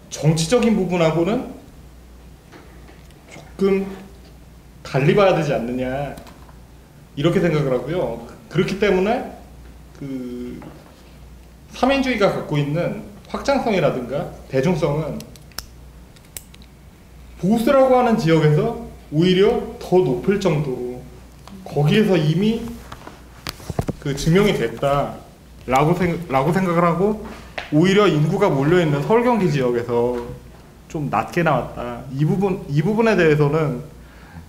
정치적인 부분하고는 조금 달리 봐야 되지 않느냐, 이렇게 생각을 하고요. 그렇기 때문에 그 삼인주의가 갖고 있는 확장성이라든가 대중성은 보수라고 하는 지역에서 오히려 더 높을 정도로 거기에서 이미 그 증명이 됐다라고 생각을 하고, 오히려 인구가 몰려있는 서울 경기 지역에서 좀 낮게 나왔다. 이 부분에 대해서는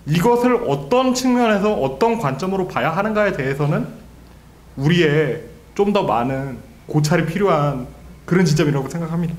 이것을 어떤 측면에서 어떤 관점으로 봐야 하는가에 대해서는 우리의 좀 더 많은 고찰이 필요한 그런 지점이라고 생각합니다.